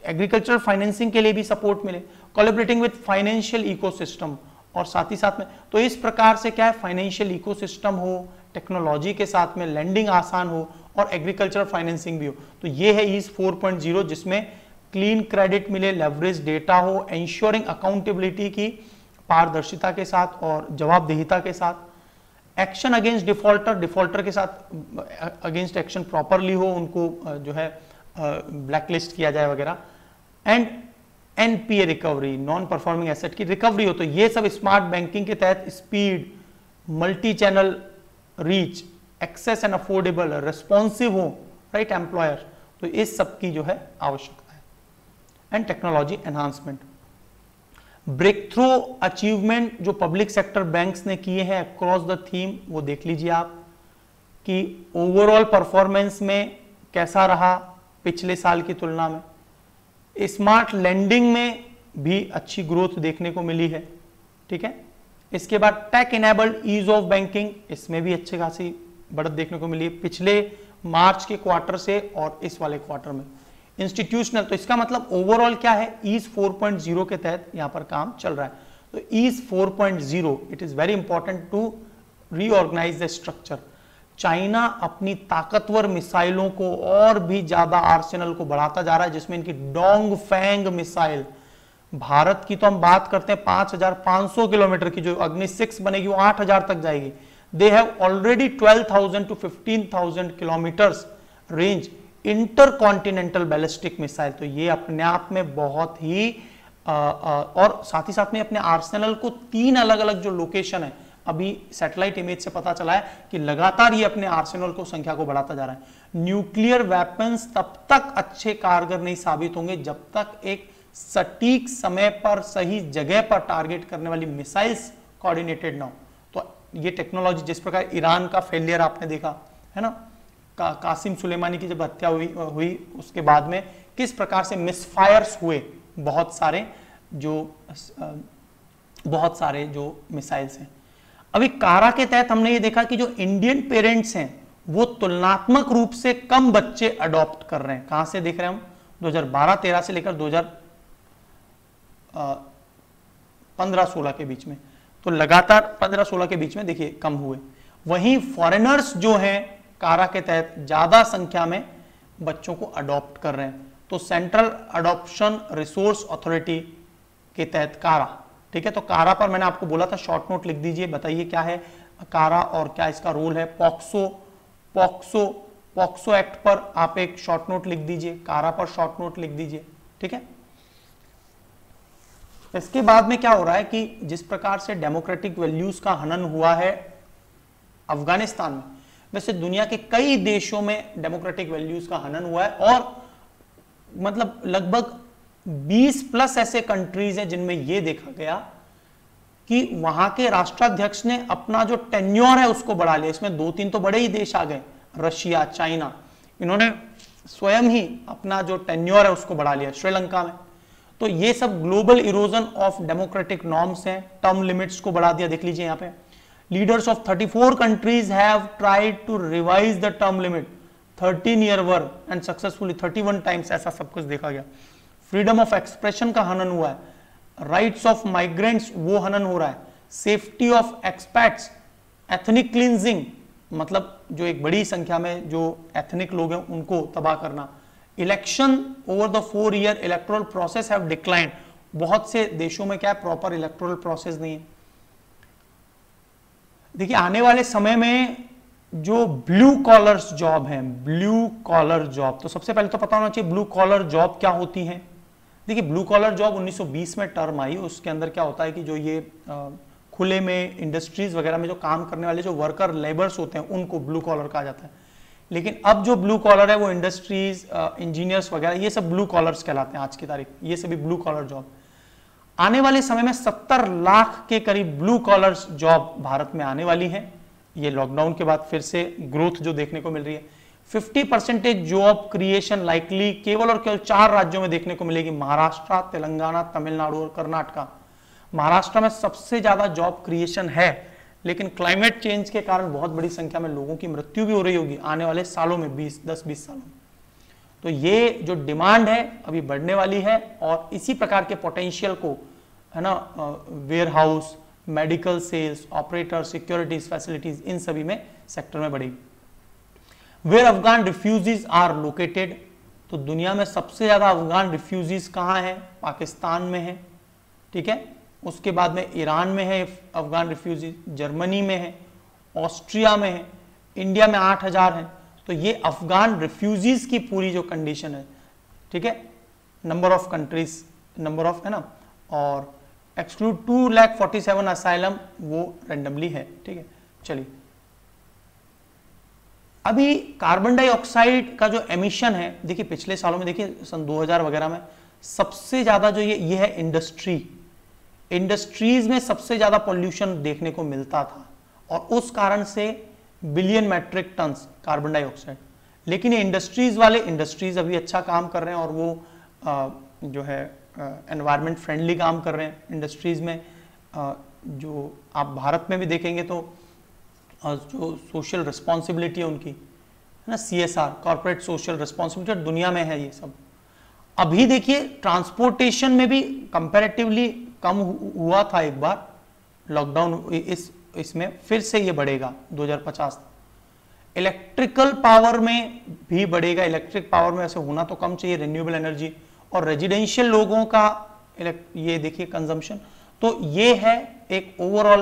एग्रीकल्चरल फाइनेंसिंग के लिए भी सपोर्ट मिले। कोलैबोरेटिंग विद फाइनेंशियल इकोसिस्टम, और साथ ही साथ में तो इस प्रकार से क्या है, फाइनेंशियल इकोसिस्टम हो, टेक्नोलॉजी के साथ में लैंडिंग आसान हो और एग्रीकल्चरल फाइनेंसिंग भी हो। तो ये है ईज 4.0, जिसमें क्लीन क्रेडिट मिले, लेवरेज डेटा हो, एंश्योरिंग अकाउंटेबिलिटी की पारदर्शिता के साथ और जवाबदेहिता के साथ। एक्शन अगेंस्ट डिफॉल्टर के साथ अगेंस्ट एक्शन प्रॉपरली हो, उनको जो है ब्लैकलिस्ट किया जाए वगैरह। And NPA recovery, non performing asset की रिकवरी हो। तो ये सब स्मार्ट बैंकिंग के तहत speed, multi channel reach, access and affordable, responsive हो, राइट एम्प्लॉयर, तो इस सब की जो है आवश्यकता है। And technology enhancement, breakthrough achievement जो पब्लिक सेक्टर बैंक्स ने किए हैं अक्रॉस द थीम, वो देख लीजिए आप कि ओवरऑल परफॉर्मेंस में कैसा रहा पिछले साल की तुलना में। स्मार्ट लैंडिंग में भी अच्छी ग्रोथ देखने को मिली है, ठीक है। इसके बाद tech enabled ease of banking, इसमें भी अच्छी खासी बढ़त देखने को मिली है पिछले मार्च के क्वार्टर से और इस वाले क्वार्टर में। इंस्टीट्यूशनल, तो इसका मतलब ओवरऑल क्या है, ईज 4.0 के तहत यहां पर काम चल रहा है। तो ease 4.0 it is very important to reorganise the structure. China अपनी ताकतवर मिसाइलों को और भी ज्यादा आर्सेनल को बढ़ाता जा रहा है, जिसमें इनकी डोंग फैंग मिसाइल, भारत की तो हम बात करते हैं 5,500 किलोमीटर की, जो अग्नि 6 बनेगी वो 8,000 तक जाएगी। They have already 12,000 to 15,000 kilometres range intercontinental ballistic missile. तो ये अपने आप में बहुत ही और साथ ही साथ में अपने आर्सेनल को 3 अलग अलग जो लोकेशन है, अभी सैटेलाइट इमेज से पता चला है कि लगातार ये अपने आर्सेनल को संख्या को बढ़ाता जा रहा है। न्यूक्लियर वेपन्स तब तक अच्छे कारगर नहीं साबित होंगे जब तक एक सटीक समय पर सही जगह पर टारगेट करने वाली मिसाइल्स कोऑर्डिनेटेड ना हो। तो ये टेक्नोलॉजी, जिस प्रकार ईरान का फेलियर आपने देखा है ना, कासिम सुलेमानी की जब हत्या हुई उसके बाद में किस प्रकार से मिसफायर्स हुए बहुत सारे जो मिसाइल्स हैं। अभी कारा के तहत हमने ये देखा कि जो इंडियन पेरेंट्स हैं वो तुलनात्मक रूप से कम बच्चे अडॉप्ट कर रहे हैं। कहां से देख रहे हैं हम, 2012-13 से लेकर 2015-16 के बीच में, तो लगातार 15-16 के बीच में देखिए कम हुए। वहीं फॉरेनर्स जो हैं कारा के तहत ज्यादा संख्या में बच्चों को अडॉप्ट कर रहे हैं। तो सेंट्रल अडॉप्शन रिसोर्स अथॉरिटी के तहत कारा, ठीक है। तो कारा पर मैंने आपको बोला था शॉर्ट नोट लिख दीजिए, बताइए क्या है कारा और क्या इसका रोल है। पॉक्सो एक्ट पर आप एक शॉर्ट नोट लिख दीजिए, कारा पर शॉर्ट नोट लिख दीजिए, ठीक है। इसके बाद में क्या हो रहा है कि जिस प्रकार से डेमोक्रेटिक वैल्यूज का हनन हुआ है अफगानिस्तान में, वैसे दुनिया के कई देशों में डेमोक्रेटिक वैल्यूज का हनन हुआ है और मतलब लगभग 20+ ऐसे कंट्रीज हैं जिनमें यह देखा गया कि वहां के राष्ट्राध्यक्ष ने अपना जो टेन्योर है उसको बढ़ा लिया। इसमें 2-3 तो बड़े ही देश आ गए, रशिया, चाइना, इन्होंने स्वयं ही अपना जो टेन्योर है उसको बढ़ा लिया। श्रीलंका में तो ये सब global erosion of democratic norms हैं, टर्म लिमिट्स को बढ़ा दिया। देख लीजिए यहाँ पे leaders of 34 countries have tried to revise the term limit 13 year were and successfully 31 times, ऐसा सब कुछ देखा गया। फ्रीडम ऑफ एक्सप्रेशन का हनन हुआ है, राइट्स ऑफ माइग्रेंट्स वो हनन हो रहा है, safety of expats, ethnic cleansing मतलब जो एक बड़ी संख्या में जो एथनिक लोग हैं उनको तबाह करना। Election over the 4 year electoral process have declined, बहुत से देशों में क्या है, प्रॉपर इलेक्टोरल प्रोसेस नहीं है। देखिए आने वाले समय में जो ब्लू कॉलर्स जॉब है, ब्लू कॉलर जॉब, तो सबसे पहले तो पता होना चाहिए ब्लू कॉलर जॉब क्या होती है। देखिए ब्लू कॉलर जॉब 1920 में टर्म आई, उसके अंदर क्या होता है कि जो ये खुले में इंडस्ट्रीज वगैरह में जो काम करने वाले जो वर्कर लेबर्स होते हैं उनको ब्लू कॉलर कहा जाता है। लेकिन अब जो ब्लू कॉलर है वो इंडस्ट्रीज, इंजीनियर्स वगैरह ये सब ब्लू कॉलर्स कहलाते हैं आज की तारीख, ये सभी ब्लू कॉलर जॉब। आने वाले समय में 70 लाख के करीब ब्लू कॉलर्स जॉब भारत में आने वाली है। ये लॉकडाउन के बाद फिर से ग्रोथ जो देखने को मिल रही है। 50% जॉब क्रिएशन लाइकली केवल और केवल 4 राज्यों में देखने को मिलेगी, महाराष्ट्र, तेलंगाना, तमिलनाडु और कर्नाटका। महाराष्ट्र में सबसे ज्यादा जॉब क्रिएशन है, लेकिन क्लाइमेट चेंज के कारण बहुत बड़ी संख्या में लोगों की मृत्यु भी हो रही होगी आने वाले सालों में, 10-20 सालों में। तो ये जो डिमांड है अभी बढ़ने वाली है और इसी प्रकार के पोटेंशियल को, है ना, warehouse, medical sales, operator, securities, facilities, इन सभी में सेक्टर में बढ़ेगी। Where Afghan refugees are located, तो दुनिया में सबसे ज्यादा अफगान रिफ्यूजीज कहां है, पाकिस्तान में है, ठीक है। उसके बाद में ईरान में है अफगान रिफ्यूजीज, जर्मनी में है, ऑस्ट्रिया में है, इंडिया में 8000 है। तो ये अफगान रिफ्यूजीज की पूरी जो कंडीशन है, ठीक है, number of countries, number of, है ना, और एक्सक्लूड 2,47,000 असाइलम वो रेंडमली है, ठीक है। चलिए अभी कार्बन डाइऑक्साइड का जो एमिशन है, देखिए पिछले सालों में, देखिए सन 2000 वगैरह में सबसे ज्यादा जो ये है इंडस्ट्रीज में सबसे ज्यादा पोल्यूशन देखने को मिलता था और उस कारण से billion metric tons carbon dioxide. लेकिन ये इंडस्ट्रीज अभी अच्छा काम कर रहे हैं और वो जो है एनवायरनमेंट फ्रेंडली काम कर रहे हैं। इंडस्ट्रीज में जो आप भारत में भी देखेंगे तो जो सोशल रिस्पॉन्सिबिलिटी है उनकी, है ना, CSR, कॉर्पोरेट सोशल रिस्पॉन्सिबिलिटी, दुनिया में है ये सब। अभी देखिए ट्रांसपोर्टेशन में भी कंपैरेटिवली कम हुआ था एक बार लॉकडाउन, इसमें फिर से ये बढ़ेगा 2050। इलेक्ट्रिकल पावर में भी बढ़ेगा, इलेक्ट्रिक पावर में ऐसे होना तो कम चाहिए, रिन्यूएबल एनर्जी, और रेजिडेंशियल लोगों का ये देखिए कंजम्पशन। तो ये है एक overall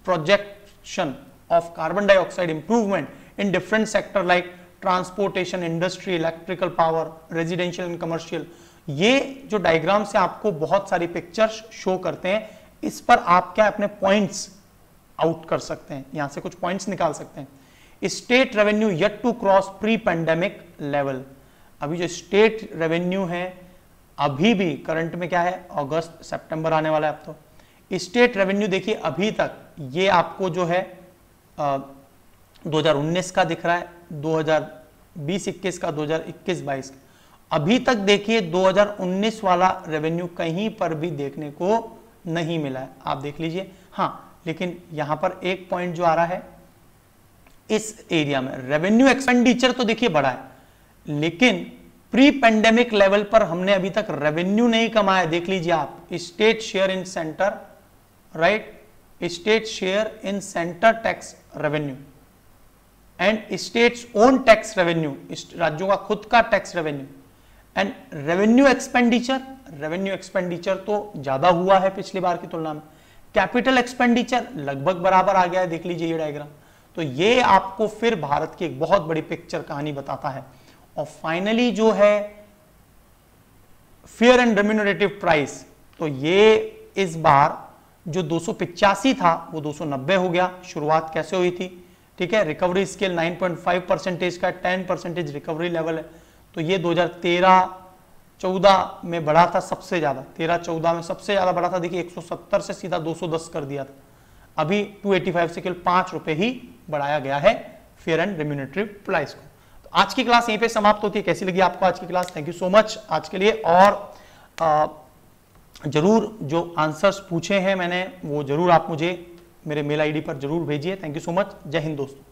projection of carbon dioxide improvement in different sector like transportation, industry, electrical power, residential and commercial. ये जो डायग्राम से आपको बहुत सारी पिक्चर्स शो करते हैं, इस पर आप क्या अपने पॉइंट्स आउट कर सकते हैं, यहां से कुछ पॉइंट्स निकाल सकते हैं। State revenue yet to cross pre pandemic level. अभी जो स्टेट रेवेन्यू है अभी भी करंट में क्या है, अगस्त सितंबर आने वाला है अब तो। स्टेट रेवेन्यू देखिए अभी तक ये आपको जो है 2019 का दिख रहा है, 2020-21 का, 2021-22 का। अभी तक देखिए 2019 वाला रेवेन्यू कहीं पर भी देखने को नहीं मिला है, आप देख लीजिए। हाँ, लेकिन यहां पर एक पॉइंट जो आ रहा है, इस एरिया में रेवेन्यू एक्सपेंडिचर तो देखिए बढ़ा है, लेकिन प्री पेंडेमिक लेवल पर हमने अभी तक रेवेन्यू नहीं कमाया। देख लीजिए आप, state share in centre, right, state share in centre tax revenue and states own tax revenue, राज्यों का खुद का tax revenue, and revenue expenditure तो ज्यादा हुआ है पिछली बार की तुलना में। कैपिटल एक्सपेंडिचर लगभग बराबर आ गया है, देख लीजिए ये डायग्राम। तो ये आपको फिर भारत की एक बहुत बड़ी पिक्चर कहानी बताता है। और फाइनली जो है फेयर एंड रेम्यूनरेटिव प्राइस, तो ये इस बार जो 285 था वो 290 हो गया। शुरुआत कैसे हुई थी, ठीक है, रिकवरी स्केल 9.5% का 10% रिकवरी लेवल है। तो ये 2013-14 में बढ़ा था सबसे ज्यादा, 13-14 में सबसे ज्यादा बढ़ा था। देखिए 170 से सीधा 210 कर दिया था। अभी 285 से केवल 5 रुपए ही बढ़ाया गया है फेयर एंड रेम्यूनरेटिव प्राइस को। तो आज की क्लास यहीं पे समाप्त होती है। कैसी लगी आपको आज की class? Thank you so much आज के लिए। और जरूर जो आंसर्स पूछे हैं मैंने वो जरूर आप मुझे मेरे मेल आईडी पर जरूर भेजिए। Thank you so much. जय हिंद दोस्तों।